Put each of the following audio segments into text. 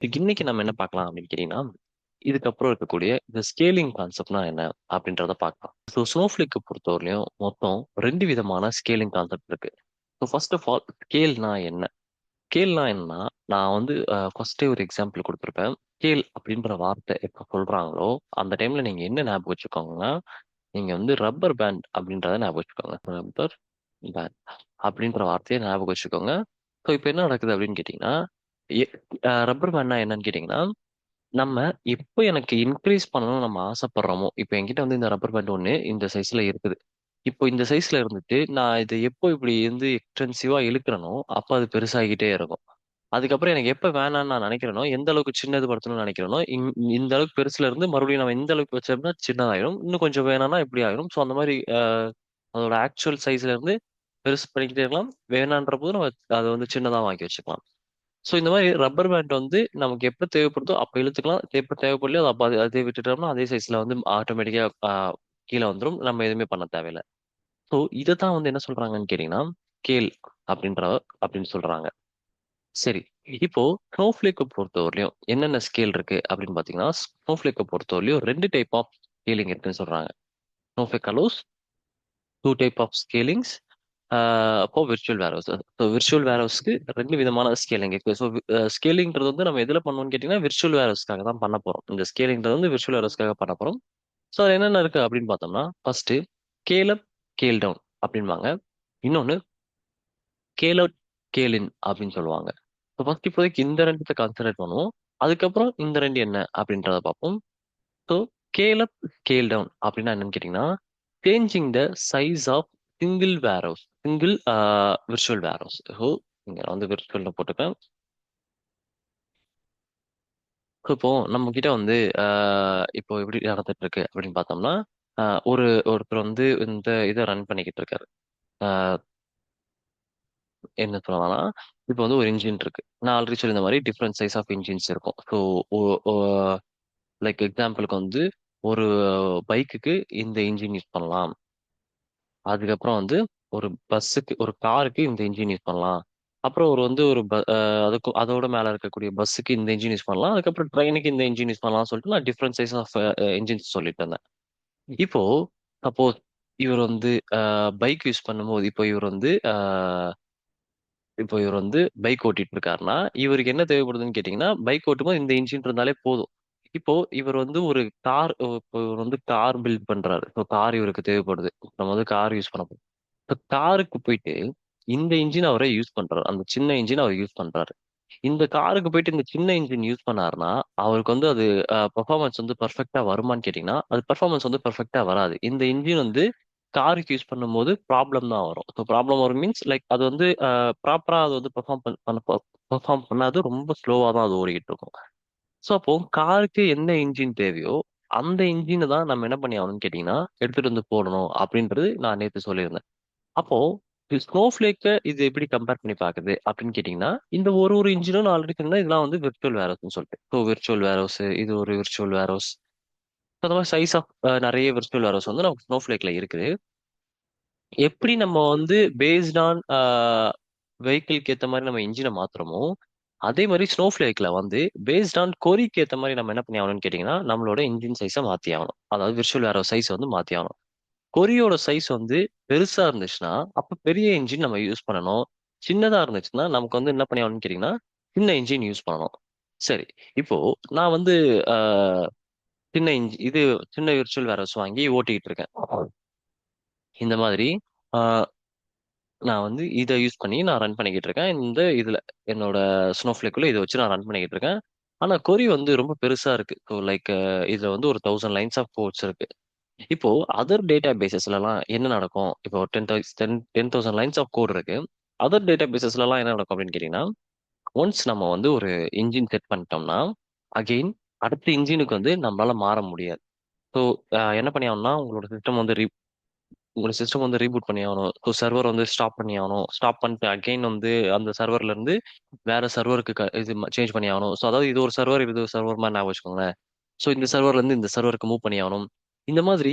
இன்னைக்கு நம்ம என்ன பார்க்கலாம் அப்படின்னு கேட்டீங்கன்னா, இதுக்கப்புறம் இருக்கக்கூடிய இந்த ஸ்கேலிங் கான்செப்ட்னா என்ன அப்படின்றத பார்க்கலாம். ஸோ ஸ்னோஃப்ளேக்கை பொறுத்தவரையிலும் மொத்தம் 2 விதமான ஸ்கேலிங் கான்செப்ட் இருக்கு. ஸோ ஃபர்ஸ்ட் ஆஃப் ஆல் ஸ்கேல்னா என்ன? ஸ்கேல்னா என்னன்னா, நான் வந்து ஃபர்ஸ்டே ஒரு எக்ஸாம்பிள் கொடுத்துருப்பேன். ஸ்கேல் அப்படின்ற வார்த்தை எப்போ சொல்றாங்களோ, அந்த டைம்ல நீங்க என்ன ஞாபகம் வச்சுக்கோங்கன்னா, நீங்க வந்து ரப்பர் பேண்ட் அப்படின்றத ஞாபகம் வச்சுக்கோங்க. ரப்பர் பேண்ட் அப்படின்ற வார்த்தையை ஞாபகம் வச்சுக்கோங்க. ஸோ இப்போ என்ன நடக்குது அப்படின்னு கேட்டிங்கன்னா, ரப்பர் பேண்ட்னா என்னன்னு கேட்டிங்கன்னா, நம்ம எப்போ எனக்கு இன்க்ரீஸ் பண்ணணும்னு நம்ம ஆசைப்படுறோமோ, இப்போ என்கிட்ட வந்து இந்த ரப்பர் பேண்ட் ஒன்று இந்த சைஸ்ல இருக்குது. இப்போ இந்த சைஸ்ல இருந்துட்டு நான் இதை எப்போ இப்படி வந்து எக்ஸ்டென்சிவா இழுக்கிறனோ அப்போ அது பெருசாகிட்டே இருக்கும். அதுக்கப்புறம் எனக்கு எப்போ வேணாம்னு நான் நினைக்கிறேனோ, எந்த அளவுக்கு சின்னது படுத்தணும்னு நினைக்கிறேனோ, இந்த அளவுக்கு பெருசுல இருந்து மறுபடியும் நம்ம இந்த அளவுக்கு வச்சோம்னா சின்னதாயிரும். இன்னும் கொஞ்சம் வேணாம்னா இப்படி ஆயிரும். ஸோ அந்த மாதிரி அதோட ஆக்சுவல் சைஸ்ல இருந்து பெருசு பண்ணிக்கிட்டே இருக்கலாம். வேணான்ற போது நம்ம அதை வந்து சின்னதா வாங்கி வச்சுக்கலாம். ஸோ இந்த மாதிரி ரப்பர் பேண்ட் வந்து நமக்கு எப்போ தேவைப்படுதோ அப்போ இழுத்துக்கலாம். எப்போ தேவைப்படலையோ அதை அப்ப அதே விட்டுட்டோம்னா அதே சைஸ்ல வந்து ஆட்டோமேட்டிக்கா கீழே வந்துடும். நம்ம எதுவுமே பண்ண தேவையில்லை. ஸோ இதை தான் வந்து என்ன சொல்றாங்கன்னு கேட்டீங்கன்னா, ஸ்கேல் அப்படின்ற அப்படின்னு சொல்றாங்க. சரி. இப்போ ஸ்னோஃப்ளேக்கை பொறுத்தவரையிலும் என்னென்ன ஸ்கேல் இருக்கு அப்படின்னு பாத்தீங்கன்னா, ஸ்னோஃப்ளேக்கை பொறுத்தவரையிலும் 2 டைப் ஆஃப் ஸ்கேலிங் இருக்குன்னு சொல்றாங்க. ஸ்னோஃப்ளேக் அலோஸ் 2 டைப் ஆஃப் ஸ்கேலிங்ஸ் அப்போ விர்ச்சுவல் வேர்ஹவுஸ். ஸோ விர்ச்சுவல் வேர்ஹவுஸ்க்கு 2 விதமான ஸ்கேலிங் இருக்கு. ஸோ ஸ்கேலிங்ன்றது வந்து நம்ம எதுல பண்ணணும்னு கேட்டீங்கன்னா, விர்ச்சுவல் வேர்ஹவுஸ்க்காக தான் பண்ண போறோம். இந்த ஸ்கேலிங்ன்றது வந்து விர்ச்சுவல் வேர்ஹவுஸ்க்காக பண்ண போறோம். ஸோ அது என்னென்ன இருக்கு அப்படின்னு பார்த்தோம்னா, first scale up, scale down அப்படின்பாங்க. இன்னொன்னு ஸ்கேல் அவுட், ஸ்கேல் இன் அப்படின்னு சொல்லுவாங்க. ஸோ ஃபர்ஸ்ட் இப்போதைக்கு இந்த ரெண்டுத்தை கன்சிடர் பண்ணுவோம். அதுக்கப்புறம் இந்த ரெண்டு என்ன அப்படின்றத பார்ப்போம். So scale up, scale down அப்படின்னா என்னன்னு கேட்டிங்கன்னா, changing the size of single warehouse, single virtual warehouse. So இங்க நான் வந்து விர்ச்சுவல்ல போட்டுப்பேன். ஸோ இப்போ நம்ம கிட்ட வந்து இப்போ எப்படி நடந்துட்டு இருக்கு அப்படின்னு பார்த்தோம்னா, ஒருத்தர் வந்து இந்த இதை ரன் பண்ணிக்கிட்டு இருக்காரு. ஆஹ் என்ன சொல்லலாம்னா, இப்போ வந்து ஒரு இன்ஜின் இருக்கு. நான் ஆல்ரெடி சொல்லியிருந்த மாதிரி டிஃப்ரெண்ட் சைஸ் ஆஃப் இன்ஜின்ஸ் இருக்கும். ஸோ லைக் எக்ஸாம்பிளுக்கு வந்து ஒரு பைக்குக்கு இந்த இன்ஜின் யூஸ் பண்ணலாம். அதுக்கப்புறம் வந்து ஒரு பஸ்ஸுக்கு, ஒரு காருக்கு இந்த இன்ஜின் யூஸ் பண்ணலாம். அப்புறம் ஒரு வந்து ஒரு அதுக்கு அதோட மேல இருக்கக்கூடிய பஸ்ஸுக்கு இந்த இன்ஜின் யூஸ் பண்ணலாம். அதுக்கப்புறம் ட்ரெயினுக்கு இந்த இன்ஜின் யூஸ் பண்ணலாம்னு சொல்லிட்டு நான் டிஃப்ரெண்ட் சைஸ் ஆஃப் இன்ஜின்ஸ் சொல்லிட்டு இருந்தேன். இப்போ சப்போஸ் இவர் வந்து பைக் யூஸ் பண்ணும்போது, இப்போ இவர் வந்து பைக் ஓட்டிட்டு இருக்காருன்னா, இவருக்கு என்ன தேவைப்படுதுன்னு கேட்டீங்கன்னா, பைக் ஓட்டும்போது இந்த இன்ஜின் இருந்தாலே போதும். இப்போ இவர் வந்து ஒரு கார், இப்போ இவர் வந்து கார் பில்ட் பண்றாரு. இப்போ கார் இவருக்கு தேவைப்படுது. நம்ம வந்து கார் யூஸ் பண்ண போறோம். இப்போ காருக்கு போயிட்டு இந்த இன்ஜின் அவரே யூஸ் பண்றாரு. அந்த சின்ன இன்ஜின் அவர் யூஸ் பண்றாரு. இந்த காருக்கு போயிட்டு இந்த சின்ன இன்ஜின் யூஸ் பண்ணாருன்னா, அவருக்கு வந்து அது பெர்ஃபார்மன்ஸ் வந்து பெர்ஃபெக்ட்டா வருமான்னு கேட்டீங்கன்னா, அது பெர்ஃபார்மன்ஸ் வந்து பெர்ஃபெக்ட்டா வராது. இந்த இன்ஜின் வந்து காருக்கு யூஸ் பண்ணும்போது ப்ராப்ளம் தான் வரும். ஸோ ப்ராப்ளம் வரும் மீன்ஸ் லைக் அது வந்து ப்ராப்பரா அது வந்து பெர்ஃபார்ம் பண்ணாது. ரொம்ப ஸ்லோவா தான் அது ஓடிக்கிட்டு இருக்கும். ஸோ அப்போ காருக்கு என்ன இன்ஜின் தேவையோ அந்த இன்ஜினை தான் நம்ம என்ன பண்ணி ஆகணும்னு கேட்டீங்கன்னா எடுத்துட்டு வந்து போடணும் அப்படின்றது நான் நேற்று சொல்லியிருந்தேன். அப்போ ஸ்னோஃப்ளேக்க இது எப்படி கம்பேர் பண்ணி பாக்குது அப்படின்னு கேட்டீங்கன்னா, இந்த ஒரு ஒரு இன்ஜினும் நான் ஆல்ரெடி சொன்னா இதெல்லாம் வந்து விர்ச்சுவல் வேர்ஹவுஸ்னு சொல்லிட்டு. ஸோ விர்ச்சுவல் வேர்ஹவுஸ், இது ஒரு விர்ச்சுவல் வேர்ஹவுஸ். அந்த மாதிரி சைஸ் ஆஃப் நிறைய விர்ச்சுவல் வேர்ஹவுஸ் வந்து நமக்கு ஸ்னோஃப்ளேக்ல இருக்குது. எப்படி நம்ம வந்து பேஸ்ட் ஆன் வெஹிக்கிள்க்கு ஏற்ற மாதிரி நம்ம இன்ஜினை மாத்துறோமோ, அதே மாதிரி ஸ்னோஃப்ளேக்ல வந்து பேஸ்ட் ஆன் கொரிக்கு ஏற்ற மாதிரி நம்ம என்ன பண்ணி ஆகணும்னு கேட்டீங்கன்னா, நம்மளோட இன்ஜின் சைஸை மாத்தி ஆகணும். அதாவது விர்ச்சுவல் வேர்ஹவுஸ் சைஸ் வந்து மாத்தி ஆகணும். கொரியோட சைஸ் வந்து பெருசா இருந்துச்சுன்னா அப்ப பெரிய இன்ஜின் நம்ம யூஸ் பண்ணணும். சின்னதா இருந்துச்சுன்னா நமக்கு வந்து என்ன பண்ணி ஆகணும்னு கேட்டீங்கன்னா, சின்ன இன்ஜின் யூஸ் பண்ணணும். சரி. இப்போ நான் வந்து ஆஹ், சின்ன விர்ச்சுவல் வேர்ஹவுஸ் வாங்கி ஓட்டிக்கிட்டு இருக்கேன். இந்த மாதிரி ஆஹ், நான் வந்து இதை யூஸ் பண்ணி நான் ரன் பண்ணிக்கிட்டு இருக்கேன். இந்த இதுல என்னோட ஸ்னோஃப்ளேக்குள்ள இதை வச்சு நான் ரன் பண்ணிக்கிட்டு இருக்கேன். ஆனா கொரி வந்து ரொம்ப பெருசா இருக்கு. ஸோ லைக் இதுல வந்து ஒரு 1000 லைன்ஸ் ஆஃப் கோட்ஸ் இருக்கு. இப்போ அதர் டேட்டா பேசஸ்லலாம் என்ன நடக்கும்? இப்போ 10,000 லைன்ஸ் ஆஃப் கோட் இருக்கு. அதர் டேட்டா பேசஸ்லலாம் என்ன நடக்கும் அப்படின்னு கேட்டீங்கன்னா, ஒன்ஸ் நம்ம வந்து ஒரு இன்ஜின் செட் பண்ணிட்டோம்னா, அகெயின் அடுத்த இன்ஜினுக்கு வந்து நம்மளால மாற முடியாது. ஸோ என்ன பண்ணி ஆகணும்னா, உங்களோட சிஸ்டம் வந்து ரீபூட் பண்ணி ஆகணும். ஸோ சர்வர் வந்து ஸ்டாப் பண்ணி ஆகணும். ஸ்டாப் பண்ணிட்டு அகெயின் வந்து அந்த சர்வர்ல இருந்து வேற சர்வருக்கு இது சேஞ்ச் பண்ணி ஆகணும். ஸோ அதாவது இது ஒரு சர்வர், இது ஒரு சர்வர் மாதிரி ஞாபகம் வச்சுக்கோங்களேன். ஸோ இந்த சர்வர்ல இருந்து இந்த சர்வருக்கு மூவ் பண்ணி ஆகணும். இந்த மாதிரி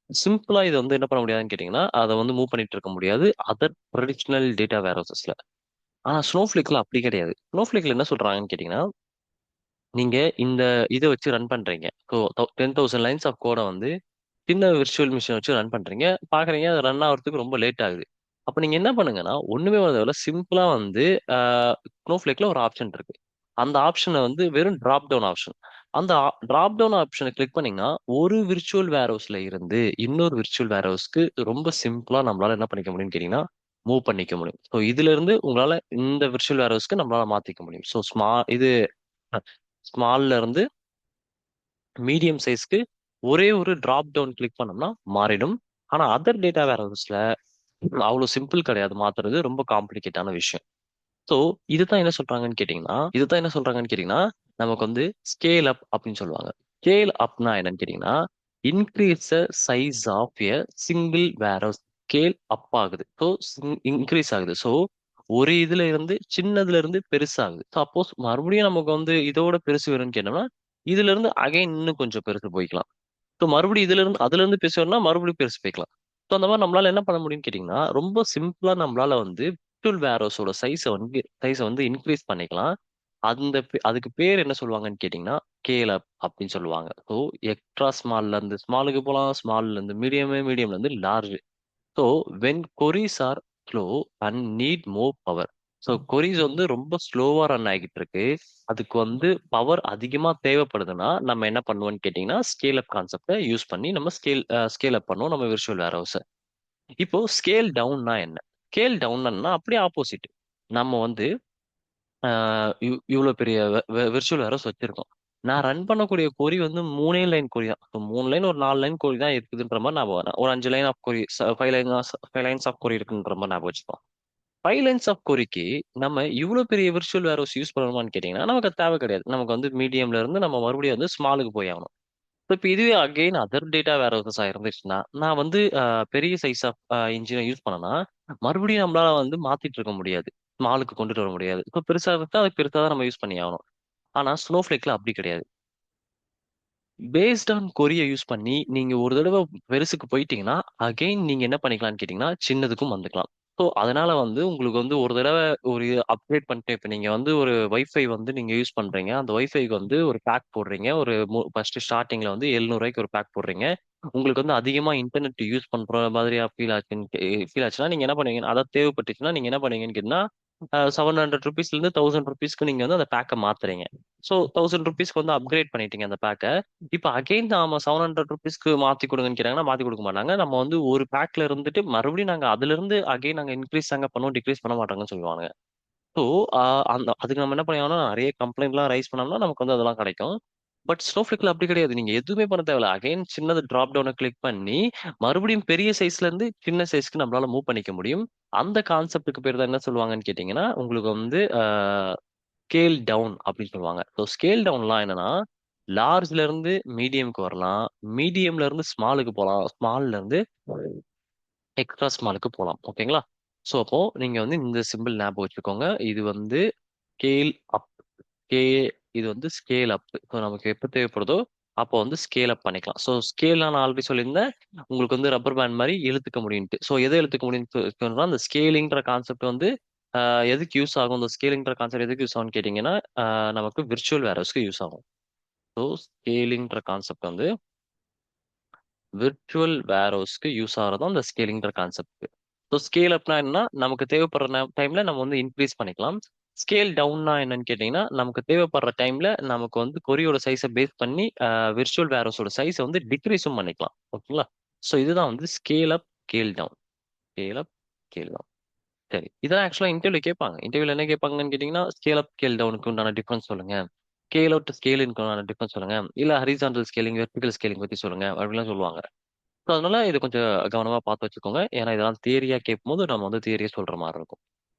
சிம்பிளா இதை வந்து என்ன பண்ண முடியாதுன்னு கேட்டீங்கன்னா, அதை வந்து மூவ் பண்ணிட்டு இருக்க முடியாது அதர் ட்ரெடிஷ்னல் டேட்டா வேர்ஹவுசஸ்ல. ஆனா ஸ்னோஃப்ளேக்ல அப்படி கிடையாது. ஸ்னோஃப்ளேக்ல என்ன சொல்றாங்கன்னு கேட்டீங்கன்னா, நீங்க இந்த இதை வச்சு ரன் பண்றீங்க. ஸோ 10,000 லைன்ஸ் ஆஃப் கோடை வந்து சின்ன விர்ச்சுவல் மிஷின் வச்சு ரன் பண்றீங்க. பாக்குறீங்க அது ரன் ஆகிறதுக்கு ரொம்ப லேட் ஆகுது. அப்ப நீங்க என்ன பண்ணுங்கன்னா, ஒண்ணுமே தேவையில்ல. சிம்பிளா வந்து ஸ்னோஃப்ளேக்ல ஒரு ஆப்ஷன் இருக்கு. அந்த ஆப்ஷனை வந்து வெறும் டிராப் டவுன் ஆப்ஷன். அந்த டிராப் டவுன் ஆப்ஷனை கிளிக் பண்ணீங்கன்னா, ஒரு விர்ச்சுவல் வேர்ஹவுஸ்ல இருந்து இன்னொரு விர்ச்சுவல் வேர்ஹவுஸ்க்கு ரொம்ப சிம்பிளா நம்மளால என்ன பண்ணிக்க முடியும்னு கேட்டீங்கன்னா, மூவ் பண்ணிக்க முடியும். ஸோ இதுல இருந்து உங்களால இந்த விர்ச்சுவல் வேர்ஹவுஸ்க்கு நம்மளால மாத்திக்க முடியும். ஸோ இது ஸ்மால்ல இருந்து மீடியம் சைஸ்க்கு ஒரே ஒரு டிராப் டவுன் கிளிக் பண்ணோம்னா மாறிடும். ஆனா அதர் டேட்டா வேர்ஹவுஸ்ல அவ்வளவு சிம்பிள் கிடையாது மாத்துறது. ரொம்ப காம்ப்ளிகேட்டான விஷயம். ஸோ இதுதான் என்ன சொல்றாங்கன்னு கேட்டீங்கன்னா, நமக்கு வந்து ஸ்கேல் அப் அப்படின்னு சொல்லுவாங்க. ஸ்கேல் அப்னா என்னன்னு கேட்டீங்கன்னா, increase the size of a single warehouse. Scale up ஆகுது. ஸோ இன்க்ரீஸ் ஆகுது. ஸோ ஒரு இதுல இருந்து சின்னதுல இருந்து பெருசாகுது. சப்போஸ் மறுபடியும் நமக்கு வந்து இதோட பெருசு வேணும்னு கேட்டோம்னா, இதுல இருந்து அகைன் இன்னும் கொஞ்சம் பெருசு போய்க்கலாம். ஸோ மறுபடியும் அதுல இருந்து பெருசு வேணும்னா மறுபடியும் பெருசு போய்க்கலாம். ஸோ அந்த மாதிரி நம்மளால என்ன பண்ண முடியும்னு கேட்டீங்கன்னா, ரொம்ப சிம்பிளா நம்மளால வந்து விர்ச்சுவல் வேரோஸோட சைஸை வந்து இன்க்ரீஸ் பண்ணிக்கலாம். அதுக்கு பேர் என்ன சொல்லுவாங்கன்னு கேட்டீங்கன்னா, ஸ்கேல் அப் அப்படின்னு சொல்லுவாங்க. ஸோ எக்ஸ்ட்ரா ஸ்மால்ல இருந்து ஸ்மாலுக்கு போகலாம், ஸ்மால்ல இருந்து மீடியம்ல இருந்து large. So when queries are slow and need more power. So queries வந்து ரொம்ப ஸ்லோவா ரன் ஆகிட்டு இருக்கு. அதுக்கு வந்து பவர் அதிகமா தேவைப்படுதுன்னா நம்ம என்ன பண்ணுவோம்னு கேட்டீங்கன்னா, ஸ்கேல் அப் கான்செப்டை யூஸ் பண்ணி நம்ம ஸ்கேல் அப் பண்ணுவோம் நம்ம விர்ச்சுவல் வேர் ஹவுஸ். இப்போ ஸ்கேல் டவுன்னா என்ன? ஸ்கேல் டவுன்னா அப்படியே ஆப்போசிட். நம்ம வந்து இவ்வளவு பெரிய விர்ச்சுவல் வேரோஸ் வச்சிருக்கோம். நான் ரன் பண்ணக்கூடிய கொரி வந்து 3 லைன் கொரி தான். இப்போ 3 லைன் ஒரு 4 லைன் கொரி தான் இருக்குதுன்ற மாதிரி நான் வரேன். ஒரு 5 line of query, 5 lines of query இருக்குன்ற மாதிரி நான் வச்சுப்போம். 5 லைன்ஸ் ஆஃப் கொரிக்கு நம்ம இவ்வளவு பெரிய விர்ச்சுவல் வேரோஸ் யூஸ் பண்ணணுமான்னு கேட்டீங்கன்னா நமக்கு அது தேவை கிடையாது. நமக்கு வந்து மீடியம்ல இருந்து நம்ம மறுபடியும் வந்து ஸ்மாலுக்கு போய் ஆகணும். இப்போ இதுவே அகைன் அதர் டேட்டா வேர்ஹவுஸா இருந்துச்சுன்னா நான் வந்து பெரிய சைஸ் ஆஃப் இன்ஜினை யூஸ் பண்ணனா மறுபடியும் நம்மளால வந்து மாத்திட்டு இருக்க முடியாது. ஸ்மாலுக்கு கொண்டுட்டு வர முடியாது. இப்போ பெருசா இருந்தா அதுக்கு பெருசா தான் நம்ம யூஸ் பண்ணி ஆகணும். ஆனா ஸ்னோஃப்ளேக்ல அப்படி கிடையாது. பேஸ்ட் ஆன் கொரிய யூஸ் பண்ணி நீங்க ஒரு தடவை பெருசுக்கு போயிட்டீங்கன்னா அகைன் நீங்க என்ன பண்ணிக்கலாம்னு கேட்டீங்கன்னா சின்னதுக்கும் வந்துக்கலாம். ஸோ அதனால வந்து உங்களுக்கு வந்து ஒரு தடவை ஒரு அப்கிரேட் பண்ணிட்டு இப்போ நீங்க வந்து ஒரு வைஃபை வந்து நீங்க யூஸ் பண்றீங்க. அந்த வைஃபைக்கு வந்து ஒரு பேக் போடுறீங்க. ஒரு ஃபர்ஸ்ட் ஸ்டார்டிங்ல வந்து 700 ரூபாய்க்கு ஒரு பேக் போடுறீங்க. உங்களுக்கு வந்து அதிகமா இன்டர்நெட் யூஸ் பண்ற மாதிரியா ஃபீல் ஆச்சுன்னா நீங்க என்ன பண்ணுவீங்க, அதாவது தேவைப்பட்டுச்சுன்னா நீங்க என்ன பண்ணுவீங்கன்னு கேட்டீங்கன்னா 700 ருபீஸ்ல இருந்து 1000 ருபீஸ்க்கு நீங்க வந்து அந்த பேக்கை மாத்துறீங்க. ஸோ 1000 ருபீஸ்க்கு வந்து அப்கிரேட் பண்ணிட்டீங்க அந்த பேக்கை. இப்ப அகைன் நாம 700 ருபீஸ்க்கு மாத்தி கொடுங்கன்னு கேட்டாங்கன்னா மாத்தி கொடுக்க மாட்டாங்க. நம்ம வந்து ஒரு பேக்ல இருந்துட்டு மறுபடியும் நாங்க அதுல இருந்து அகைன் நாங்க இன்க்ரீஸ் தாங்க பண்ணுவோம், டிக்ரீஸ் பண்ண மாட்டாங்கன்னு சொல்லுவாங்க. ஸோ அந்த அதுக்கு நம்ம என்ன பண்ணோம்னா நிறைய கம்ப்ளைண்ட்லாம் ரைஸ் பண்ணோம்னா நமக்கு வந்து அதெல்லாம் கிடைக்கும். பட் ஸ்னோஃப்ளேக்ல அப்படி கிடையாது. நீங்க எதுவுமே பண்ண தேவையில்ல. அகைன் சின்னது டிராப் டவுனை கிளிக் பண்ணி மறுபடியும் பெரிய சைஸ்ல இருந்து சின்ன சைஸ்க்கு நம்மளால மூவ் பண்ணிக்க முடியும். அந்த கான்செப்டுக்கு பேர் தான் என்ன சொல்லுவாங்கன்னு கேட்டீங்கன்னா உங்களுக்கு வந்து ஸ்கேல் டவுன் அப்படின்னு சொல்லுவாங்க. ஸோ ஸ்கேல் டவுன்லாம் என்னன்னா லார்ஜ்ல இருந்து மீடியம்க்கு வரலாம், மீடியம்ல இருந்து ஸ்மாலுக்கு போகலாம், ஸ்மால்ல இருந்து எக்ஸ்ட்ரா ஸ்மாலுக்கு போகலாம். ஓகேங்களா? ஸோ அப்போ நீங்க வந்து இந்த சிம்பிள் ஞாபகம் வச்சுக்கோங்க. இது வந்து ஸ்கேல் அப். ஸ்கே இது வந்து ஸ்கேல் அப். ஸோ நமக்கு எப்போ தேவைப்படுதோ அப்போ வந்து ஸ்கேல் அப் பண்ணிக்கலாம். ஸோ ஸ்கேல் நான் ஆல்ரெடி சொல்லியிருந்தேன் உங்களுக்கு வந்து ரப்பர் பேண்ட் மாதிரி இழுத்துக்க முடியும்ட்டு. ஸோ எதை இழுத்துக்க முடியும்னு அந்த ஸ்கேலிங்ன்ற கான்செப்ட் வந்து எதுக்கு யூஸ் ஆகும்? இந்த ஸ்கேலிங்ன்ற கான்செப்ட் எதுக்கு யூஸ் ஆகும்னு கேட்டிங்கன்னா நமக்கு விர்ச்சுவல் வேர்ஹவுஸ்க்கு யூஸ் ஆகும். ஸோ ஸ்கேலிங்ன்ற கான்செப்ட் வந்து விர்ச்சுவல் வேர்ஹவுஸ்க்கு யூஸ் ஆகிறதும் அந்த ஸ்கேலிங்ன்ற கான்செப்ட். ஸோ ஸ்கேல் அப்னா என்னன்னா நமக்கு தேவைப்படுற டைம்ல நம்ம வந்து இன்க்ரீஸ் பண்ணிக்கலாம். ஸ்கேல் டவுன்னா என்னன்னு கேட்டிங்கன்னா நமக்கு தேவைப்படுற டைம்ல நமக்கு வந்து கொரியோட சைஸை பேஸ் பண்ணி விர்ச்சுவல் வேர்ஹவுஸோட சைஸை வந்து டிக்ரீஸும் பண்ணிக்கலாம். ஓகேங்களா? ஸோ இதுதான் வந்து scale up, scale down. Scale up, scale down. சரி, இதெல்லாம் ஆக்சுவலா இன்டர்வியூல கேட்பாங்க. இன்டர்வியூல என்ன கேட்பாங்கன்னு கேட்டீங்கன்னா ஸ்கேல் அப் ஸ்கேல் டவுனுக்கு உண்டான டிஃபரன்ஸ் சொல்லுங்க, ஸ்கேல் அவுட் ஸ்கேலுக்கு உண்டான டிஃபரன்ஸ் சொல்லுங்க, இல்ல ஹரிசாண்டல் ஸ்கேலிங் வெர்டிகல் ஸ்கேலிங் பத்தி சொல்லுங்க அப்படிலாம் சொல்லுவாங்க. So அதனால இது கொஞ்சம் கவனமா பார்த்து வச்சுக்கோங்க. ஏன்னா இதெல்லாம் தியரியா கேட்கும்போது நம்ம வந்து தியரியா சொல்ற மாதிரி இருக்கும்.